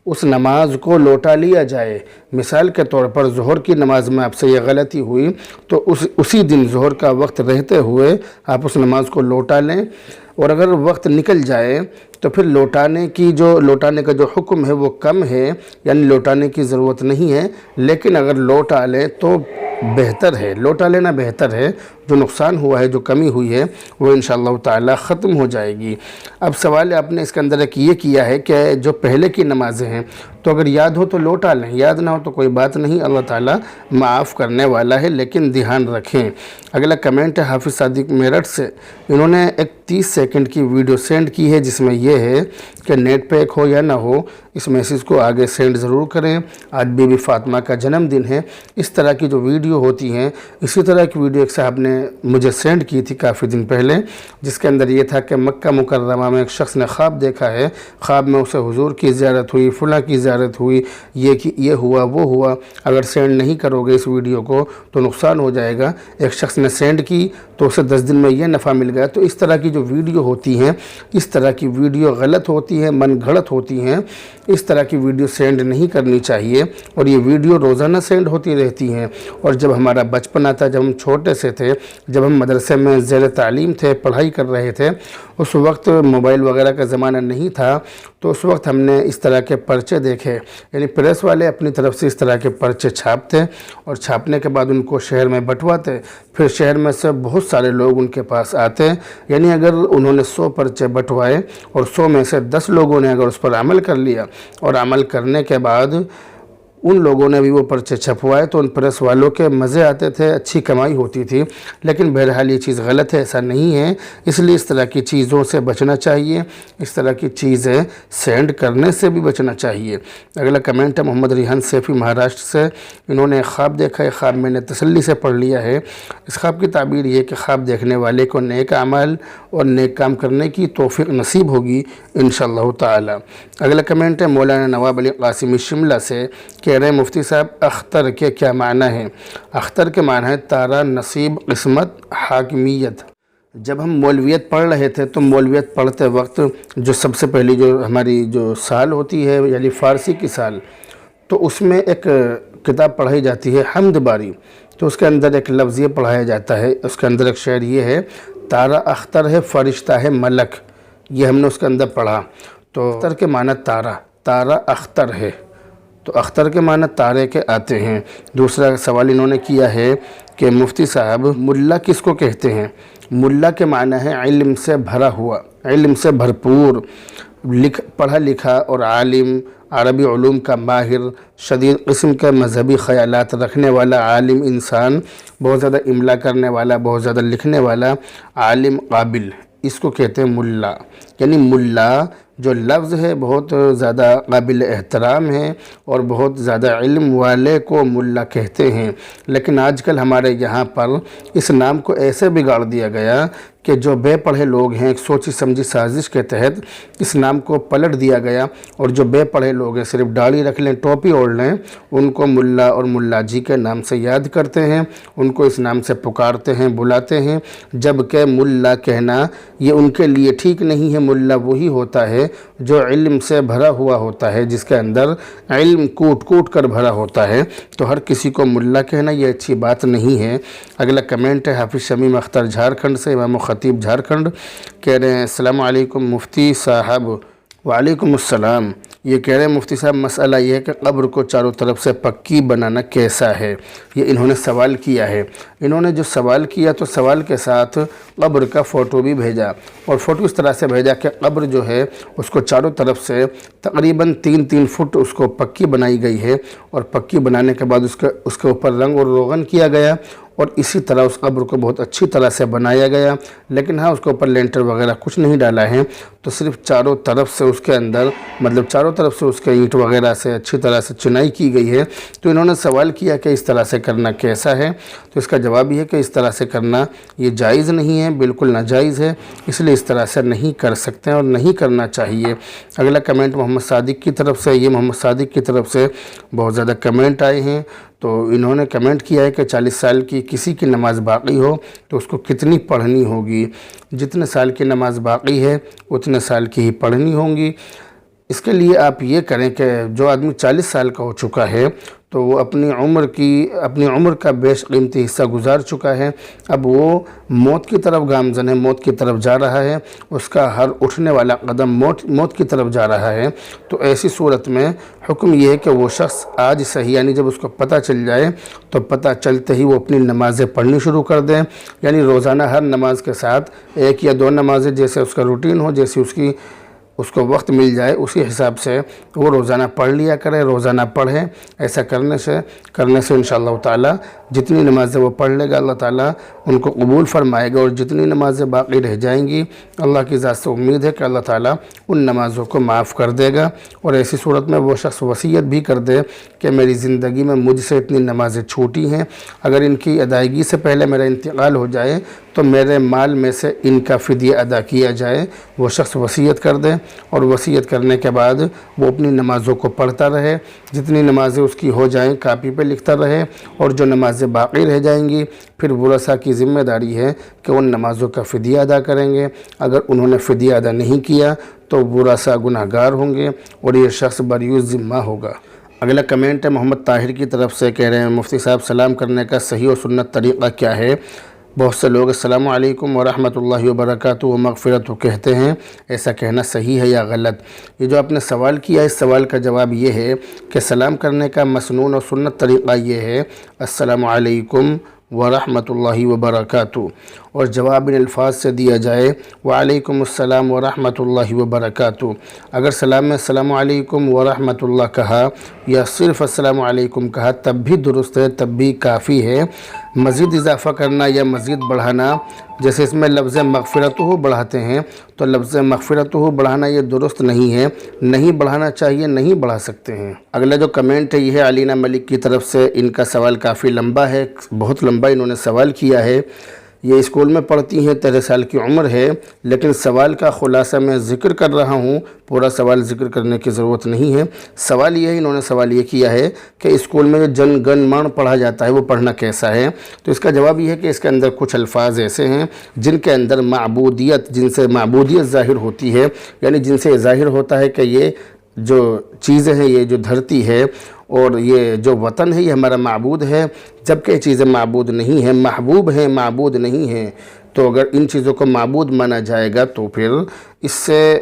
اس نماز کو لوٹا لیا جائے۔ مثال کے طور پر ظہر کی نماز میں آپ سے یہ غلطی ہوئی تو اسی دن ظہر کا وقت رہتے ہوئے آپ اس نماز کو لوٹا لیں، اور اگر وقت نکل جائے تو پھر لوٹانے کا جو حکم ہے وہ کم ہے، یعنی لوٹانے کی ضرورت نہیں ہے، لیکن اگر لوٹا لیں تو بہتر ہے، لوٹا لینا بہتر ہے۔ جو نقصان ہوا ہے، جو کمی ہوئی ہے وہ انشاءاللہ تعالی ختم ہو جائے گی۔ اب سوال آپ نے اس کے اندر ایک یہ کیا ہے کہ جو پہلے کی نمازیں ہیں تو اگر یاد ہو تو لوٹا لیں، یاد نہ ہو تو کوئی بات نہیں، اللہ تعالیٰ معاف کرنے والا ہے، لیکن دھیان رکھیں۔ اگلا کمنٹ ہے حافظ صادق میرٹھ سے، انہوں نے ایک 30 سیکنڈ کی ویڈیو سینڈ کی ہے جس میں یہ ہے کہ نیٹ پیک ہو یا نہ ہو اس میسیج کو آگے سینڈ ضرور کریں۔ آج بی بی فاطمہ کا جنم دن ہے۔ اس طرح کی جو ویڈیو ہوتی ہیں، اسی طرح کی ویڈیو ایک صاحب نے مجھے سینڈ کی تھی کافی دن پہلے، جس کے اندر یہ تھا کہ مکہ مکرمہ میں ایک شخص نے خواب دیکھا ہے، خواب میں اسے حضور کی زیارت ہوئی، فلاں کی زیارت ہوئی، یہ ہوا وہ ہوا۔ اگر سینڈ نہیں کرو گے اس ویڈیو کو تو نقصان ہو جائے گا۔ ایک شخص نے سینڈ کی تو اسے 10 دن میں یہ نفع مل گیا۔ تو اس طرح کی جو ویڈیو ہوتی ہیں، اس طرح کی ویڈیو غلط ہوتی ہیں، من گھڑت ہوتی ہیں، اس طرح کی ویڈیو سینڈ نہیں کرنی چاہیے، اور یہ ویڈیو روزانہ سینڈ ہوتی رہتی ہیں، اور اور جب ہمارا بچپنا تھا، جب ہم چھوٹے سے تھے، جب ہم مدرسے میں زیر تعلیم تھے، پڑھائی کر رہے تھے، اس وقت موبائل وغیرہ کا زمانہ نہیں تھا، تو اس وقت ہم نے اس طرح کے پرچے دیکھے، یعنی پریس والے اپنی طرف سے اس طرح کے پرچے چھاپتے اور چھاپنے کے بعد ان کو شہر میں بٹواتے، پھر شہر میں سے بہت سارے لوگ ان کے پاس آتے، یعنی اگر انہوں نے 100 پرچے بٹوائے اور 100 میں سے 10 لوگوں نے اگر اس پر عمل کر لیا اور عمل کرنے کے بعد ان لوگوں نے بھی وہ پرچے چھپوائے تو ان پریس والوں کے مزے آتے تھے، اچھی کمائی ہوتی تھی، لیکن بہرحال یہ چیز غلط ہے، ایسا نہیں ہے، اس لیے اس طرح کی چیزوں سے بچنا چاہیے، اس طرح کی چیزیں سینڈ کرنے سے بھی بچنا چاہیے۔ اگلا کمنٹ ہے محمد ریحان سیفی مہاراشٹر سے، انہوں نے خواب دیکھا ہے، خواب میں نے تسلی سے پڑھ لیا ہے، اس خواب کی تعبیر یہ کہ خواب دیکھنے والے کو نیک اعمال اور نیک کام کرنے کی توفیق نصیب ہوگی انشاءاللہ تعالی۔ اگلا کمنٹ ہے مولانا نواب علی قاسمی شملہ سے، کہہ رہے ہیں مفتی صاحب اختر کے کیا معنی ہیں؟ اختر کے معنی ہے تارا، نصیب، قسمت، حاکمیت۔ جب ہم مولویت پڑھ رہے تھے تو مولویت پڑھتے وقت جو سب سے پہلی جو ہماری جو سال ہوتی ہے یعنی فارسی کی سال، تو اس میں ایک کتاب پڑھائی جاتی ہے حمد باری، تو اس کے اندر ایک لفظ یہ پڑھایا جاتا ہے، اس کے اندر ایک شعر یہ ہے، تارا اختر ہے فرشتہ ہے ملک، یہ ہم نے اس کے اندر پڑھا۔ تو اختر کے معنی تارا، تارا اختر ہے، تو اختر کے معنی تارے کے آتے ہیں۔ دوسرا سوال انہوں نے کیا ہے کہ مفتی صاحب ملا کس کو کہتے ہیں؟ ملا کے معنی ہے علم سے بھرا ہوا، علم سے بھرپور، پڑھا لکھا اور عالم، عربی علوم کا ماہر، شدید قسم کے مذہبی خیالات رکھنے والا عالم انسان، بہت زیادہ املا کرنے والا، بہت زیادہ لکھنے والا عالم قابل، اس کو کہتے ہیں ملا۔ یعنی ملا جو لفظ ہے بہت زیادہ قابل احترام ہے اور بہت زیادہ علم والے کو ملا کہتے ہیں، لیکن آج کل ہمارے یہاں پر اس نام کو ایسے بگاڑ دیا گیا کہ جو بے پڑھے لوگ ہیں ایک سوچی سمجھی سازش کے تحت اس نام کو پلٹ دیا گیا، اور جو بے پڑھے لوگ ہیں صرف داڑھی رکھ لیں، ٹوپی اوڑھ لیں، ان کو ملا اور ملا جی کے نام سے یاد کرتے ہیں، ان کو اس نام سے پکارتے ہیں، بلاتے ہیں، جبکہ ملا کہنا یہ ان کے لیے ٹھیک نہیں ہے۔ ملا وہی ہوتا ہے جو علم سے بھرا ہوا ہوتا ہے، جس کے اندر علم کوٹ کوٹ کر بھرا ہوتا ہے، تو ہر کسی کو ملا کہنا یہ اچھی بات نہیں ہے۔ اگلا کمنٹ ہے حافظ شمیم اختر جھارکھنڈ سے، امام خطیب جھارکھنڈ، کہہ رہے ہیں السلام علیکم مفتی صاحب۔ وعلیکم السلام۔ یہ کہہ رہے ہیں مفتی صاحب مسئلہ یہ ہے کہ قبر کو چاروں طرف سے پکی بنانا کیسا ہے؟ یہ انہوں نے سوال کیا ہے۔ انہوں نے جو سوال کیا تو سوال کے ساتھ قبر کا فوٹو بھی بھیجا، اور فوٹو اس طرح سے بھیجا کہ قبر جو ہے اس کو چاروں طرف سے تقریباً 3 فٹ اس کو پکی بنائی گئی ہے، اور پکی بنانے کے بعد اس کے اوپر رنگ اور روغن کیا گیا، اور اسی طرح اس قبر کو بہت اچھی طرح سے بنایا گیا، لیکن ہاں اس کے اوپر لینٹر وغیرہ کچھ نہیں ڈالا ہے، تو صرف چاروں طرف سے اس کے اندر مطلب چاروں طرف سے اس کے اینٹ وغیرہ سے اچھی طرح سے چنائی کی گئی ہے۔ تو انہوں نے سوال کیا کہ اس طرح سے کرنا کیسا ہے؟ تو اس کا جواب یہ ہے کہ اس طرح سے کرنا یہ جائز نہیں ہے، بالکل ناجائز ہے، اس لیے اس طرح سے نہیں کر سکتے اور نہیں کرنا چاہیے۔ اگلا کمنٹ محمد صادق کی طرف سے، یہ محمد صادق کی طرف سے بہت زیادہ کمنٹ آئے ہیں، تو انہوں نے کمنٹ کیا ہے کہ 40 سال کی کسی کی نماز باقی ہو تو اس کو کتنی پڑھنی ہوگی؟ جتنے سال کی نماز باقی ہے اتنے سال کی ہی پڑھنی ہوں گی۔ اس کے لیے آپ یہ کریں کہ جو آدمی 40 سال کا ہو چکا ہے تو وہ اپنی عمر کا بیش قیمتی حصہ گزار چکا ہے، اب وہ موت کی طرف گامزن ہے، موت کی طرف جا رہا ہے، اس کا ہر اٹھنے والا قدم موت کی طرف جا رہا ہے۔ تو ایسی صورت میں حکم یہ ہے کہ وہ شخص آج صحیح، یعنی جب اس کو پتہ چل جائے تو پتہ چلتے ہی وہ اپنی نمازیں پڑھنی شروع کر دیں، یعنی روزانہ ہر نماز کے ساتھ 1 یا 2 نمازیں، جیسے اس کا روٹین ہو، جیسے اس کو وقت مل جائے اسی حساب سے وہ روزانہ پڑھ لیا کرے، روزانہ پڑھیں۔ ایسا کرنے سے انشاءاللہ تعالی جتنی نمازیں وہ پڑھ لے گا اللہ تعالیٰ ان کو قبول فرمائے گا، اور جتنی نمازیں باقی رہ جائیں گی اللہ کی ذات سے امید ہے کہ اللہ تعالیٰ ان نمازوں کو معاف کر دے گا۔ اور ایسی صورت میں وہ شخص وصیت بھی کر دے کہ میری زندگی میں مجھ سے اتنی نمازیں چھوٹی ہیں، اگر ان کی ادائیگی سے پہلے میرا انتقال ہو جائے تو میرے مال میں سے ان کا فدیہ ادا کیا جائے۔ وہ شخص وصیت کر دے، اور وصیت کرنے کے بعد وہ اپنی نمازوں کو پڑھتا رہے، جتنی نمازیں اس کی ہو جائیں کاپی پہ لکھتا رہے، اور جو نمازیں باقی رہ جائیں گی پھر ورثاء کی ذمہ داری ہے کہ ان نمازوں کا فدیہ ادا کریں گے۔ اگر انہوں نے فدیہ ادا نہیں کیا تو ورثاء گناہگار ہوں گے اور یہ شخص بریء ذمہ ہوگا۔ اگلا کمنٹ ہے محمد طاہر کی طرف سے، کہہ رہے ہیں مفتی صاحب سلام کرنے کا صحیح و سنت طریقہ کیا ہے؟ بہت سے لوگ السلام علیکم ورحمۃ اللہ وبرکاتہ و مغفرت کہتے ہیں، ایسا کہنا صحیح ہے یا غلط؟ یہ جو آپ نے سوال کیا، اس سوال کا جواب یہ ہے کہ سلام کرنے کا مسنون و سنت طریقہ یہ ہے السلام علیکم ورحمۃ اللہ وبرکاتہ، اور جواب ان الفاظ سے دیا جائے وعلیکم السلام ورحمۃ اللہ وبرکاتہ۔ اگر سلام میں السلام علیکم ورحمۃ اللہ کہا یا صرف السلام علیکم کہا تب بھی درست ہے، تب بھی کافی ہے۔ مزید اضافہ کرنا یا مزید بڑھانا، جیسے اس میں لفظ مغفرتہ بڑھاتے ہیں تو لفظ مغفرتہ بڑھانا یہ درست نہیں ہے، نہیں بڑھانا چاہیے، نہیں بڑھا سکتے ہیں۔ اگلا جو کمنٹ ہے یہ ہے علینا ملک کی طرف سے، ان کا سوال کافی لمبا ہے، بہت لمبا انہوں نے سوال کیا ہے۔ یہ اسکول میں پڑھتی ہیں، 13 سال کی عمر ہے، لیکن سوال کا خلاصہ میں ذکر کر رہا ہوں، پورا سوال ذکر کرنے کی ضرورت نہیں ہے۔ سوال یہ ہے، انہوں نے سوال یہ کیا ہے کہ اسکول میں جو جن گن من پڑھا جاتا ہے وہ پڑھنا کیسا ہے؟ تو اس کا جواب یہ ہے کہ اس کے اندر کچھ الفاظ ایسے ہیں جن کے اندر معبودیت، جن سے معبودیت ظاہر ہوتی ہے، یعنی جن سے ظاہر ہوتا ہے کہ یہ جو چیزیں ہیں، یہ جو دھرتی ہے اور یہ جو وطن ہے یہ ہمارا معبود ہے، جبکہ یہ چیزیں معبود نہیں ہیں، محبوب ہیں، معبود نہیں ہیں۔ تو اگر ان چیزوں کو معبود مانا جائے گا تو پھر اس سے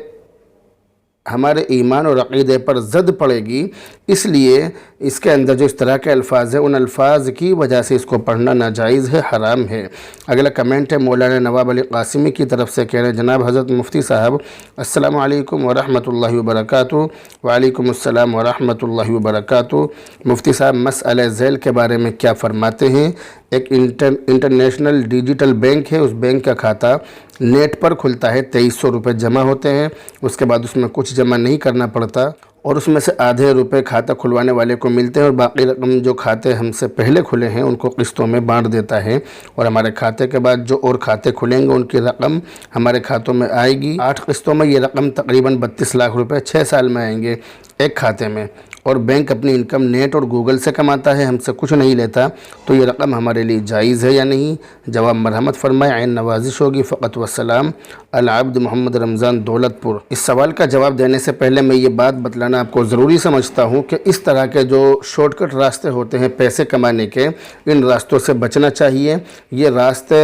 ہمارے ایمان اور عقیدے پر زد پڑے گی، اس لیے اس کے اندر جو اس طرح کے الفاظ ہیں ان الفاظ کی وجہ سے اس کو پڑھنا ناجائز ہے، حرام ہے۔ اگلا کمنٹ ہے مولانا نواب علی قاسمی کی طرف سے، کہہ رہے ہیں جناب حضرت مفتی صاحب السلام علیکم ورحمۃ اللہ وبرکاتہ۔ وعلیکم السلام ورحمۃ اللہ وبرکاتہ۔ مفتی صاحب مسئلہ ذیل کے بارے میں کیا فرماتے ہیں؟ ایک انٹرنیشنل ڈیجیٹل بینک ہے، اس بینک کا کھاتہ نیٹ پر کھلتا ہے، 2300 روپے جمع ہوتے ہیں، اس کے بعد اس میں کچھ جمع نہیں کرنا پڑتا اور اس میں سے آدھے روپے کھاتہ کھلوانے والے کو ملتے ہیں اور باقی رقم جو کھاتے ہم سے پہلے کھلے ہیں ان کو قسطوں میں بانٹ دیتا ہے، اور ہمارے کھاتے کے بعد جو اور کھاتے کھلیں گے ان کی رقم ہمارے کھاتوں میں آئے گی۔ 8 قسطوں میں یہ رقم تقریباً 32 لاکھ روپے 6 سال میں آئیں گے ایک کھاتے میں، اور بینک اپنی انکم نیٹ اور گوگل سے کماتا ہے، ہم سے کچھ نہیں لیتا، تو یہ رقم ہمارے لیے جائز ہے یا نہیں؟ جواب مرحمت فرمائے، عین نوازش ہوگی، فقط والسلام، العبد محمد رمضان دولت پور۔ اس سوال کا جواب دینے سے پہلے میں یہ بات بتلانا آپ کو ضروری سمجھتا ہوں کہ اس طرح کے جو شارٹ کٹ راستے ہوتے ہیں پیسے کمانے کے، ان راستوں سے بچنا چاہیے۔ یہ راستے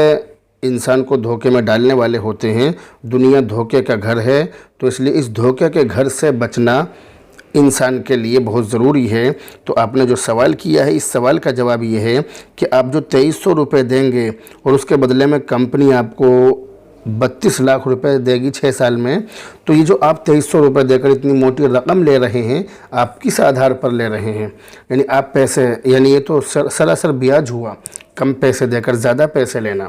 انسان کو دھوکے میں ڈالنے والے ہوتے ہیں، دنیا دھوکے کا گھر ہے، تو اس لیے اس دھوکے کے گھر سے بچنا انسان کے لیے بہت ضروری ہے۔ تو آپ نے جو سوال کیا ہے، اس سوال کا جواب یہ ہے کہ آپ جو 2300 روپے دیں گے اور اس کے بدلے میں کمپنی آپ کو 32 لاکھ روپے دے گی 6 سال میں، تو یہ جو آپ 2300 روپے دے کر اتنی موٹی رقم لے رہے ہیں، آپ کس آدھار پر لے رہے ہیں؟ یعنی آپ پیسے، یعنی یہ تو سراسر بیاج ہوا، کم پیسے دے کر زیادہ پیسے لینا۔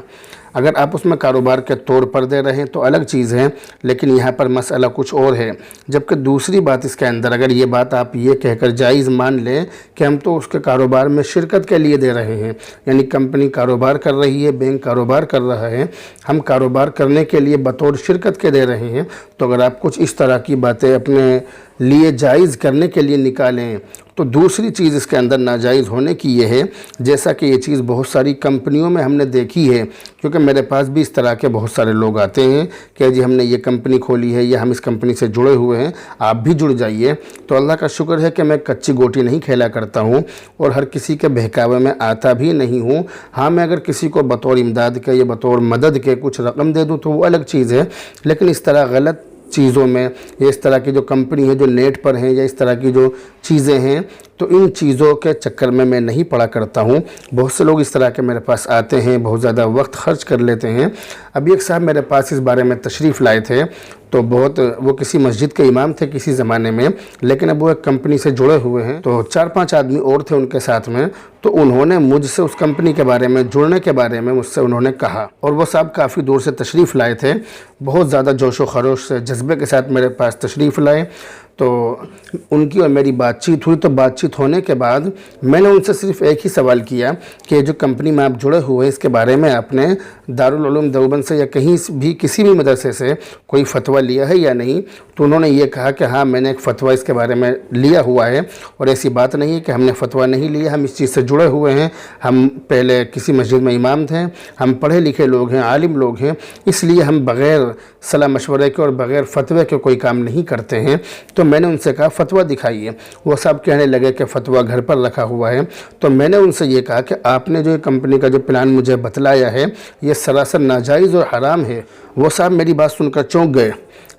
اگر آپ اس میں کاروبار کے طور پر دے رہے ہیں تو الگ چیز ہے، لیکن یہاں پر مسئلہ کچھ اور ہے۔ جبکہ دوسری بات اس کے اندر، اگر یہ بات آپ یہ کہہ کر جائز مان لیں کہ ہم تو اس کے کاروبار میں شرکت کے لیے دے رہے ہیں، یعنی کمپنی کاروبار کر رہی ہے، بینک کاروبار کر رہا ہے، ہم کاروبار کرنے کے لیے بطور شرکت کے دے رہے ہیں، تو اگر آپ کچھ اس طرح کی باتیں اپنے لیے جائز کرنے کے لیے نکالیں تو دوسری چیز اس کے اندر ناجائز ہونے کی یہ ہے، جیسا کہ یہ چیز بہت ساری کمپنیوں میں ہم نے دیکھی ہے، کیونکہ میرے پاس بھی اس طرح کے بہت سارے لوگ آتے ہیں کہ جی ہم نے یہ کمپنی کھولی ہے یا ہم اس کمپنی سے جڑے ہوئے ہیں، آپ بھی جڑ جائیے۔ تو اللہ کا شکر ہے کہ میں کچی گوٹی نہیں کھیلا کرتا ہوں اور ہر کسی کے بہکاوے میں آتا بھی نہیں ہوں۔ ہاں، میں اگر کسی کو بطور امداد کے یا بطور مدد کے کچھ رقم دے دوں تو وہ الگ چیز ہے، لیکن اس طرح غلط چیزوں میں یا اس طرح کی جو کمپنی ہے جو نیٹ پر ہیں یا اس طرح کی جو چیزیں ہیں، تو ان چیزوں کے چکر میں نہیں پڑا کرتا ہوں۔ بہت سے لوگ اس طرح کے میرے پاس آتے ہیں، بہت زیادہ وقت خرچ کر لیتے ہیں۔ ابھی ایک صاحب میرے پاس اس بارے میں تشریف لائے تھے، تو وہ کسی مسجد کے امام تھے کسی زمانے میں، لیکن اب وہ ایک کمپنی سے جڑے ہوئے ہیں، تو 4-5 آدمی اور تھے ان کے ساتھ میں، تو انہوں نے مجھ سے اس کمپنی کے بارے میں، جڑنے کے بارے میں مجھ سے انہوں نے کہا، اور وہ صاحب کافی دور سے تشریف لائے تھے، بہت زیادہ جوش و خروش سے جذبے کے ساتھ میرے پاس تشریف لائے۔ تو ان کی اور میری بات چیت ہوئی، تو بات چیت ہونے کے بعد میں نے ان سے صرف ایک ہی سوال کیا کہ جو کمپنی میں آپ جڑے ہوئے ہیں اس کے بارے میں آپ نے دارالعلوم دیوبند سے یا کہیں بھی کسی بھی مدرسے سے کوئی فتویٰ لیا ہے یا نہیں؟ تو انہوں نے یہ کہا کہ ہاں میں نے ایک فتویٰ اس کے بارے میں لیا ہوا ہے، اور ایسی بات نہیں ہے کہ ہم نے فتویٰ نہیں لیا، ہم اس چیز سے جڑے ہوئے ہیں، ہم پہلے کسی مسجد میں امام تھے، ہم پڑھے لکھے لوگ ہیں، عالم لوگ ہیں، اس لیے ہم بغیر صلاح مشورے کے اور بغیر فتوے کے کوئی کام نہیں کرتے ہیں۔ تو میں نے ان سے کہا فتویٰ دکھائیے۔ وہ صاحب کہنے لگے کہ فتویٰ گھر پر رکھا ہوا ہے، تو میں نے ان سے یہ کہا کہ آپ نے جو کمپنی کا جو پلان مجھے بتلایا ہے یہ سراسر ناجائز اور حرام ہے۔ وہ صاحب میری بات سن کر چونک گئے،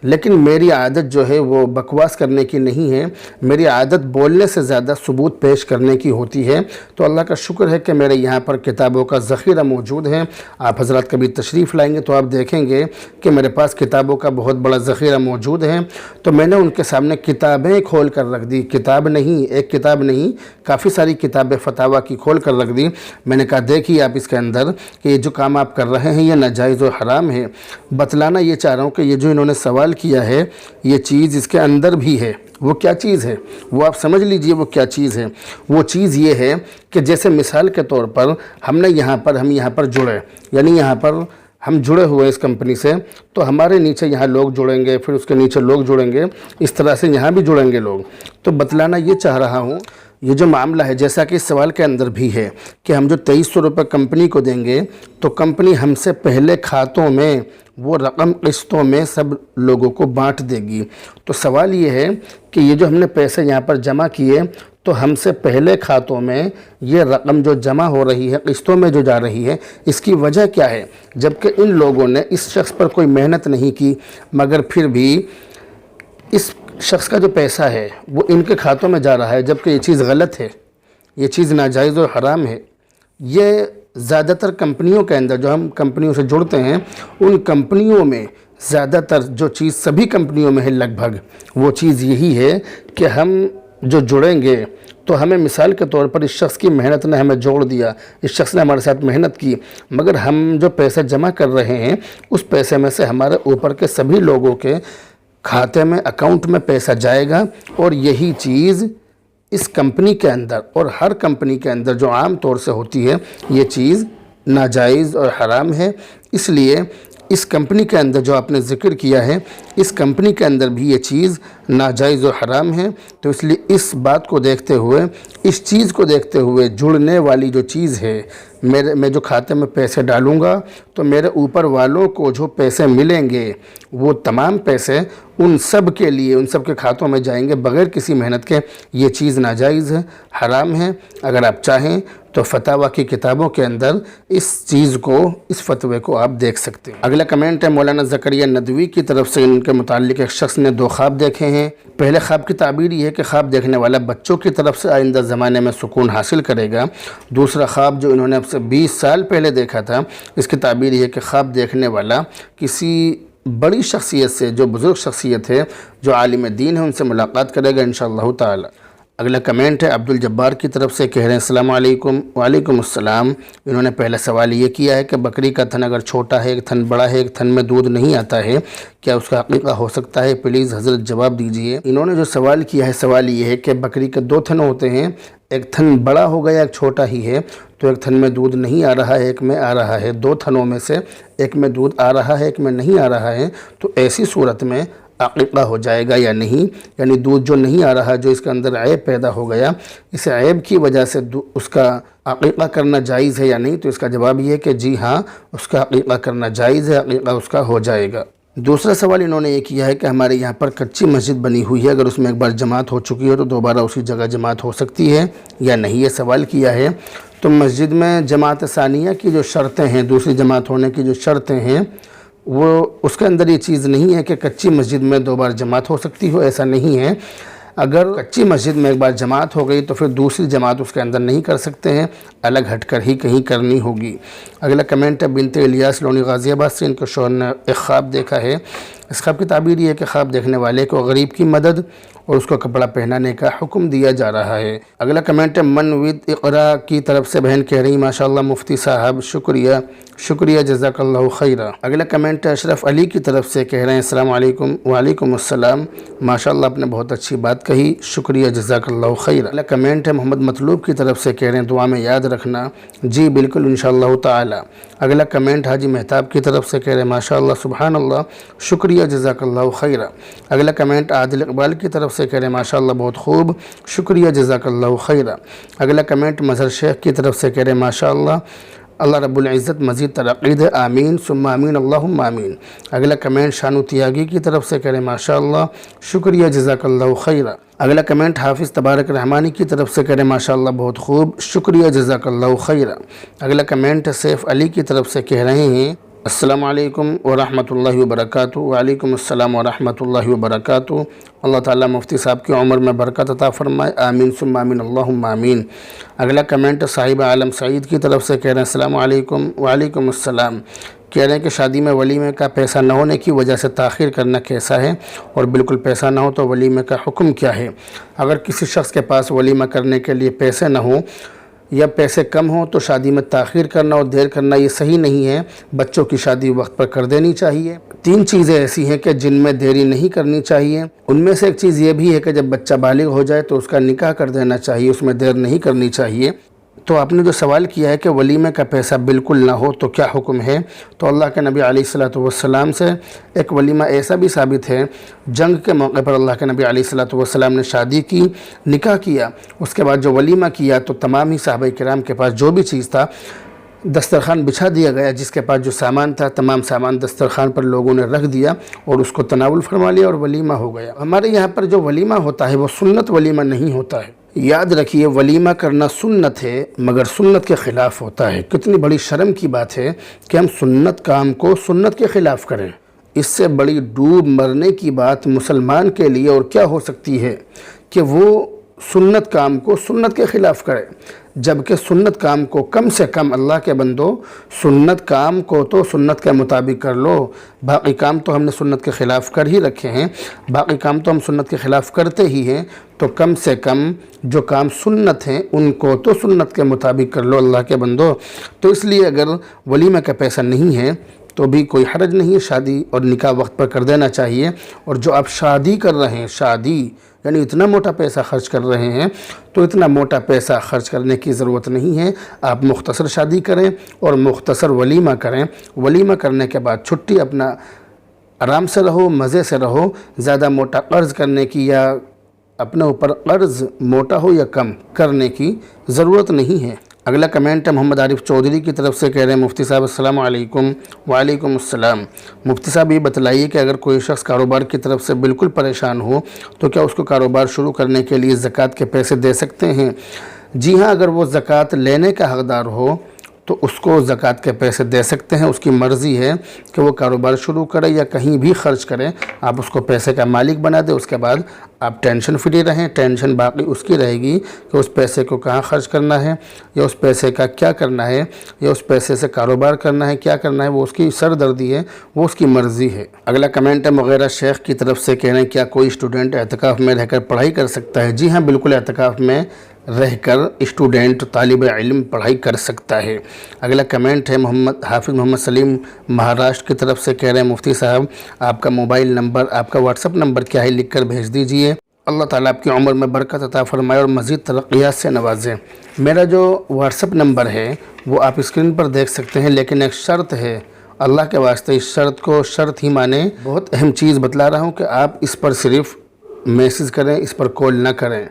لیکن میری عادت جو ہے وہ بکواس کرنے کی نہیں ہے، میری عادت بولنے سے زیادہ ثبوت پیش کرنے کی ہوتی ہے۔ تو اللہ کا شکر ہے کہ میرے یہاں پر کتابوں کا ذخیرہ موجود ہے۔ آپ حضرات کبھی تشریف لائیں گے تو آپ دیکھیں گے کہ میرے پاس کتابوں کا بہت بڑا ذخیرہ موجود ہے۔ تو میں نے ان کے سامنے کتابیں کھول کر رکھ دی، کتاب نہیں، ایک کتاب نہیں، کافی ساری کتابیں فتاویٰ کی کھول کر رکھ دی۔ میں نے کہا دیکھیے آپ اس کے اندر کہ یہ جو کام آپ کر رہے ہیں یہ ناجائز و حرام ہے۔ بتلانا یہ چاہ رہا ہوں کہ یہ جو انہوں نے سوال کیا ہے یہ چیز اس کے اندر بھی ہے۔ وہ کیا چیز ہے وہ آپ سمجھ لیجئے، وہ کیا چیز ہے۔ وہ چیز یہ ہے کہ جیسے مثال کے طور پر ہم یہاں پر جڑے، یعنی یہاں پر ہم جڑے ہوئے اس کمپنی سے، تو ہمارے نیچے یہاں لوگ جڑیں گے، پھر اس کے نیچے لوگ جڑیں گے، اس طرح سے یہاں بھی جڑیں گے لوگ۔ تو بتلانا یہ چاہ رہا ہوں یہ جو معاملہ ہے جیسا کہ اس سوال کے اندر بھی ہے کہ ہم جو 2300 روپے کمپنی کو دیں گے تو کمپنی ہم سے پہلے کھاتوں میں وہ رقم قسطوں میں سب لوگوں کو بانٹ دے گی۔ تو سوال یہ ہے کہ یہ جو ہم نے پیسے یہاں پر جمع کیے تو ہم سے پہلے کھاتوں میں یہ رقم جو جمع ہو رہی ہے، قسطوں میں جو جا رہی ہے، اس کی وجہ کیا ہے؟ جبکہ ان لوگوں نے اس شخص پر کوئی محنت نہیں کی، مگر پھر بھی اس شخص کا جو پیسہ ہے وہ ان کے کھاتوں میں جا رہا ہے، جبکہ یہ چیز غلط ہے، یہ چیز ناجائز اور حرام ہے۔ یہ زیادہ تر کمپنیوں کے اندر جو ہم کمپنیوں سے جڑتے ہیں ان کمپنیوں میں زیادہ تر جو چیز سبھی کمپنیوں میں ہے لگ بھگ وہ چیز یہی ہے کہ ہم جو جڑیں گے تو ہمیں مثال کے طور پر اس شخص کی محنت نے ہمیں جوڑ دیا، اس شخص نے ہمارے ساتھ محنت کی، مگر ہم جو پیسے جمع کر رہے ہیں اس پیسے میں سے ہمارے اوپر کے سبھی لوگوں کے کھاتے میں اکاؤنٹ میں پیسہ جائے گا، اور یہی چیز اس کمپنی کے اندر اور ہر کمپنی کے اندر جو عام طور سے ہوتی ہے یہ چیز ناجائز اور حرام ہے۔ اس لیے اس کمپنی کے اندر جو آپ نے ذکر کیا ہے اس کمپنی کے اندر بھی یہ چیز ناجائز و حرام ہے۔ تو اس لیے اس بات کو دیکھتے ہوئے، اس چیز کو دیکھتے ہوئے جڑنے والی جو چیز ہے، میں جو کھاتے میں پیسے ڈالوں گا تو میرے اوپر والوں کو جو پیسے ملیں گے وہ تمام پیسے ان سب کے لیے، ان سب کے کھاتوں میں جائیں گے بغیر کسی محنت کے۔ یہ چیز ناجائز ہے، حرام ہے۔ اگر آپ چاہیں تو فتاویٰ کی کتابوں کے اندر اس چیز کو، اس فتوے کو آپ دیکھ سکتے ہیں۔ اگلا کمنٹ ہے مولانا زکریا ندوی کی طرف سے۔ ان کے متعلق ایک شخص نے 2 خواب دیکھے ہیں۔ پہلے خواب کی تعبیر یہ ہے کہ خواب دیکھنے والا بچوں کی طرف سے آئندہ زمانے میں سکون حاصل کرے گا۔ دوسرا خواب جو انہوں نے اب سے 20 سال پہلے دیکھا تھا، اس کی تعبیر یہ ہے کہ خواب دیکھنے والا کسی بڑی شخصیت سے، جو بزرگ شخصیت ہے، جو عالم دین ہے، ان سے ملاقات کرے گا انشاءاللہ تعالی۔ اگلا کمنٹ ہے عبدالجبار کی طرف سے، کہہ رہے ہیں السلام علیکم۔ وعلیکم السلام۔ انہوں نے پہلا سوال یہ کیا ہے کہ بکری کا تھن اگر چھوٹا ہے، ایک تھن بڑا ہے، ایک تھن میں دودھ نہیں آتا ہے، کیا اس کا عقیقہ ہو سکتا ہے؟ پلیز حضرت جواب دیجئے۔ انہوں نے جو سوال کیا ہے، سوال یہ ہے کہ بکری کے 2 تھن ہوتے ہیں، ایک تھن بڑا ہو گیا، ایک چھوٹا ہی ہے، تو ایک تھن میں دودھ نہیں آ رہا ہے، ایک میں آ رہا ہے۔ 2 تھنوں میں سے ایک میں دودھ آ رہا ہے، ایک میں نہیں آ رہا ہے، تو ایسی صورت میں عقیقہ ہو جائے گا یا نہیں؟ یعنی دودھ جو نہیں آ رہا، جو اس کے اندر عیب پیدا ہو گیا، اس عیب کی وجہ سے اس کا عقیقہ کرنا جائز ہے یا نہیں؟ تو اس کا جواب یہ ہے کہ جی ہاں، اس کا عقیقہ کرنا جائز ہے، عقیقہ اس کا ہو جائے گا۔ دوسرا سوال انہوں نے یہ کیا ہے کہ ہمارے یہاں پر کچی مسجد بنی ہوئی ہے، اگر اس میں ایک بار جماعت ہو چکی ہے تو دوبارہ اسی جگہ جماعت ہو سکتی ہے یا نہیں؟ یہ سوال کیا ہے۔ تو مسجد میں جماعت ثانیہ کی جو شرطیں ہیں، دوسری جماعت ہونے کی جو شرطیں ہیں، وہ اس کے اندر یہ چیز نہیں ہے کہ کچی مسجد میں 2 بار جماعت ہو سکتی ہو، ایسا نہیں ہے۔ اگر کچی مسجد میں ایک بار جماعت ہو گئی تو پھر دوسری جماعت اس کے اندر نہیں کر سکتے ہیں، الگ ہٹ کر ہی کہیں کرنی ہوگی۔ اگلا کمنٹ ہے بنت الیاس لونی غازی آباد سے۔ ان کے شوہر نے ایک خواب دیکھا ہے، اس خواب کی تعبیر یہ ہے کہ خواب دیکھنے والے کو غریب کی مدد اور اس کو کپڑا پہنانے کا حکم دیا جا رہا ہے۔ اگلا کمنٹ ہے من ود اقرا کی طرف سے، بہن کہہ رہی ماشاءاللہ مفتی صاحب شکریہ جزاک اللہ خیرہ۔ اگلا کمنٹ ہے اشرف علی کی طرف سے، کہہ رہے ہیں السلام علیکم۔ وعلیکم السلام۔ ماشاءاللہ آپ نے بہت اچھی بات کہی، شکریہ جزاک اللہ خیرہ۔ اگلا کمنٹ ہے محمد مطلوب کی طرف سے، کہہ رہے ہیں دعا میں یاد رکھنا۔ جی بالکل انشاءاللہ تعالی۔ اگلا کمنٹ حاجی مہتاب کی طرف سے، کہہ رہے ہیں ماشاءاللہ سبحان اللہ، شکریہ جزاک اللہ خیرہ۔ اگلا کمنٹ عادل اقبال کی طرف سے، کہہ رہے ہیں ماشاءاللہ بہت خوب، شکریہ جزاک اللہ خیرہ۔ اگلا کمنٹ مظہر شیخ کی طرف سے، کہہ رہے ہیں ماشاءاللہ اللہ رب العزت مزید ترقی دے، آمین ثم آمین اللہم آمین۔ اگلا کمنٹ شانو تیاگی کی طرف سے کہہ رہے ہیں ماشاءاللہ، شکریہ جزاک اللہ خیرہ۔ اگلا کمنٹ حافظ تبارک رحمانی کی طرف سے کہہ رہے ہیں ماشاءاللہ بہت خوب، شکریہ جزاک اللہ خیرہ۔ اگلا کمنٹ سیف علی کی طرف سے کہہ رہے ہیں السلام علیکم ورحمۃ اللہ وبرکاتہ۔ وعلیکم السلام ورحمۃ اللہ وبرکاتہ۔ اللہ تعالیٰ مفتی صاحب کی عمر میں برکت عطا فرمائے، آمین ثم آمین اللہم آمین۔ اگلا کمنٹ صاحب عالم سعید کی طرف سے کہہ رہے ہیں السلام علیکم۔ وعلیکم السلام۔ کہہ رہے ہیں کہ شادی میں ولیمے کا پیسہ نہ ہونے کی وجہ سے تاخیر کرنا کیسا ہے، اور بالکل پیسہ نہ ہو تو ولیمے کا حکم کیا ہے؟ اگر کسی شخص کے پاس ولیمہ کرنے کے لیے پیسے نہ ہوں یا پیسے کم ہوں تو شادی میں تاخیر کرنا اور دیر کرنا یہ صحیح نہیں ہے۔ بچوں کی شادی وقت پر کر دینی چاہیے۔ 3 چیزیں ایسی ہیں کہ جن میں دیری نہیں کرنی چاہیے۔ ان میں سے ایک چیز یہ بھی ہے کہ جب بچہ بالغ ہو جائے تو اس کا نکاح کر دینا چاہیے، اس میں دیر نہیں کرنی چاہیے۔ تو آپ نے جو سوال کیا ہے کہ ولیمے کا پیسہ بالکل نہ ہو تو کیا حکم ہے، تو اللہ کے نبی علیہ الصلوۃ والسلام سے ایک ولیمہ ایسا بھی ثابت ہے۔ جنگ کے موقع پر اللہ کے نبی علیہ الصلوۃ والسلام نے شادی کی، نکاح کیا، اس کے بعد جو ولیمہ کیا تو تمام ہی صحابہ کرام کے پاس جو بھی چیز تھا دسترخوان بچھا دیا گیا، جس کے پاس جو سامان تھا تمام سامان دسترخوان پر لوگوں نے رکھ دیا اور اس کو تناول فرما لیا اور ولیمہ ہو گیا۔ ہمارے یہاں پر جو ولیمہ ہوتا ہے وہ سنت ولیمہ نہیں ہوتا ہے۔ یاد رکھیے ولیمہ کرنا سنت ہے مگر سنت کے خلاف ہوتا ہے۔ کتنی بڑی شرم کی بات ہے کہ ہم سنت کام کو سنت کے خلاف کریں۔ اس سے بڑی ڈوب مرنے کی بات مسلمان کے لیے اور کیا ہو سکتی ہے کہ وہ سنت کام کو سنت کے خلاف کرے، جبکہ سنت کام کو کم سے کم اللہ کے بندو سنت کام کو تو سنت کے مطابق کر لو۔ باقی کام تو ہم نے سنت کے خلاف کر ہی رکھے ہیں، باقی کام تو ہم سنت کے خلاف کرتے ہی ہیں، تو کم سے کم جو کام سنت ہیں ان کو تو سنت کے مطابق کر لو اللہ کے بندو۔ تو اس لیے اگر ولیمہ کا پیسہ نہیں ہے تو بھی کوئی حرج نہیں ہے، شادی اور نکاح وقت پر کر دینا چاہیے۔ اور جو آپ شادی کر رہے ہیں، شادی یعنی اتنا موٹا پیسہ خرچ کر رہے ہیں، تو اتنا موٹا پیسہ خرچ کرنے کی ضرورت نہیں ہے۔ آپ مختصر شادی کریں اور مختصر ولیمہ کریں۔ ولیمہ کرنے کے بعد چھٹی، اپنا آرام سے رہو، مزے سے رہو۔ زیادہ موٹا قرض کرنے کی یا اپنے اوپر قرض موٹا ہو یا کم کرنے کی ضرورت نہیں ہے۔ اگلا کمنٹ ہے محمد عارف چودھری کی طرف سے کہہ رہے ہیں مفتی صاحب السلام علیکم۔ وعلیکم السلام۔ مفتی صاحب یہ بتلائیے کہ اگر کوئی شخص کاروبار کی طرف سے بالکل پریشان ہو تو کیا اس کو کاروبار شروع کرنے کے لیے زکوٰۃ کے پیسے دے سکتے ہیں؟ جی ہاں، اگر وہ زکوٰۃ لینے کا حقدار ہو تو اس کو زکوٰۃ کے پیسے دے سکتے ہیں۔ اس کی مرضی ہے کہ وہ کاروبار شروع کرے یا کہیں بھی خرچ کرے، آپ اس کو پیسے کا مالک بنا دیں۔ اس کے بعد آپ ٹینشن فری رہیں، ٹینشن باقی اس کی رہے گی کہ اس پیسے کو کہاں خرچ کرنا ہے یا اس پیسے کا کیا کرنا ہے یا اس پیسے سے کاروبار کرنا ہے کیا کرنا ہے، وہ اس کی سردردی ہے، وہ اس کی مرضی ہے۔ اگلا کمنٹ ہے مغیرہ شیخ کی طرف سے کہہ رہے ہیں کیا کوئی اسٹوڈنٹ اعتکاف میں رہ کر پڑھائی کر سکتا ہے؟ جی ہاں، بالکل اعتکاف میں رہ کر اسٹوڈنٹ طالب علم پڑھائی کر سکتا ہے۔ اگلا کمنٹ ہے حافظ محمد سلیم مہاراشٹر کی طرف سے کہہ رہے ہیں مفتی صاحب آپ کا موبائل نمبر، آپ کا واٹس اپ نمبر کیا ہے، لکھ کر بھیج دیجئے۔ اللہ تعالیٰ آپ کی عمر میں برکت عطا فرمائے اور مزید ترقیات سے نوازے۔ میرا جو واٹس اپ نمبر ہے وہ آپ اسکرین پر دیکھ سکتے ہیں، لیکن ایک شرط ہے، اللہ کے واسطے اس شرط کو شرط ہی مانیں۔ بہت اہم چیز بتلا رہا ہوں کہ آپ اس پر صرف میسج کریں، اس پر کال نہ کریں۔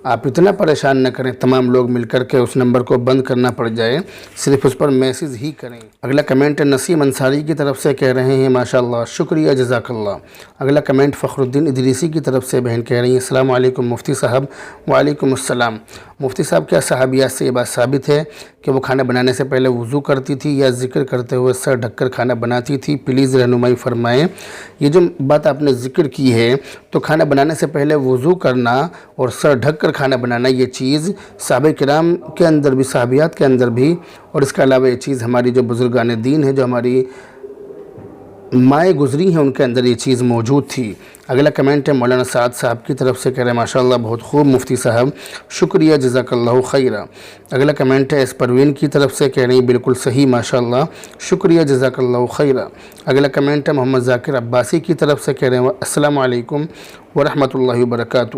آپ اتنا پریشان نہ کریں تمام لوگ مل کر کے اس نمبر کو بند کرنا پڑ جائے، صرف اس پر میسج ہی کریں۔ اگلا کمنٹ نسیم انصاری کی طرف سے کہہ رہے ہیں ماشاءاللہ، شکریہ جزاک اللہ۔ اگلا کمنٹ فخر الدین ادریسی کی طرف سے بہن کہہ رہی ہیں السلام علیکم مفتی صاحب۔ وعلیکم السلام۔ مفتی صاحب کیا صحابیات سے یہ بات ثابت ہے کہ وہ کھانا بنانے سے پہلے وضو کرتی تھی یا ذکر کرتے ہوئے سر ڈھک کر کھانا بناتی تھی؟ پلیز رہنمائی فرمائیں۔ یہ جو بات آپ نے ذکر کی ہے تو کھانا بنانے سے پہلے وضو کرنا اور سر ڈھک کر کھانا بنانا، یہ چیز صحابہ کرام کے اندر بھی، صحابیات کے اندر بھی، اور اس کے علاوہ یہ چیز ہماری جو بزرگان دین ہیں، جو ہماری مائیں گزری ہیں، ان کے اندر یہ چیز موجود تھی۔ اگلا کمنٹ ہے مولانا سعد صاحب کی طرف سے کہہ رہے ہیں ماشاءاللہ بہت خوب مفتی صاحب، شکریہ جزاک اللہ خیرہ۔ اگلا کمنٹ ہے اس پروین کی طرف سے کہہ رہے ہیں بالکل صحیح ماشاءاللہ، شکریہ جزاک اللہ خیرہ۔ اگلا کمنٹ ہے محمد ذاکر عباسی کی طرف سے کہہ رہے ہیں السلام علیکم ورحمۃ اللہ وبرکاتہ۔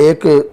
1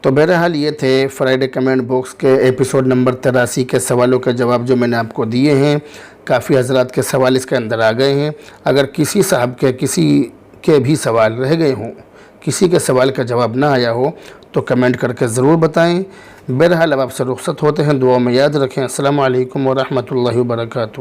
تو بہرحال یہ تھے فرائیڈے کمنٹ باکس کے ایپیسوڈ نمبر 83 کے سوالوں کے جواب جو میں نے آپ کو دیے ہیں۔ کافی حضرات کے سوال اس کے اندر آ گئے ہیں۔ اگر کسی صاحب کے کسی کے بھی سوال رہ گئے ہوں، کسی کے سوال کا جواب نہ آیا ہو تو کمنٹ کر کے ضرور بتائیں۔ بہرحال اب آپ سے رخصت ہوتے ہیں، دعاؤں میں یاد رکھیں۔ السلام علیکم ورحمۃ اللہ وبرکاتہ۔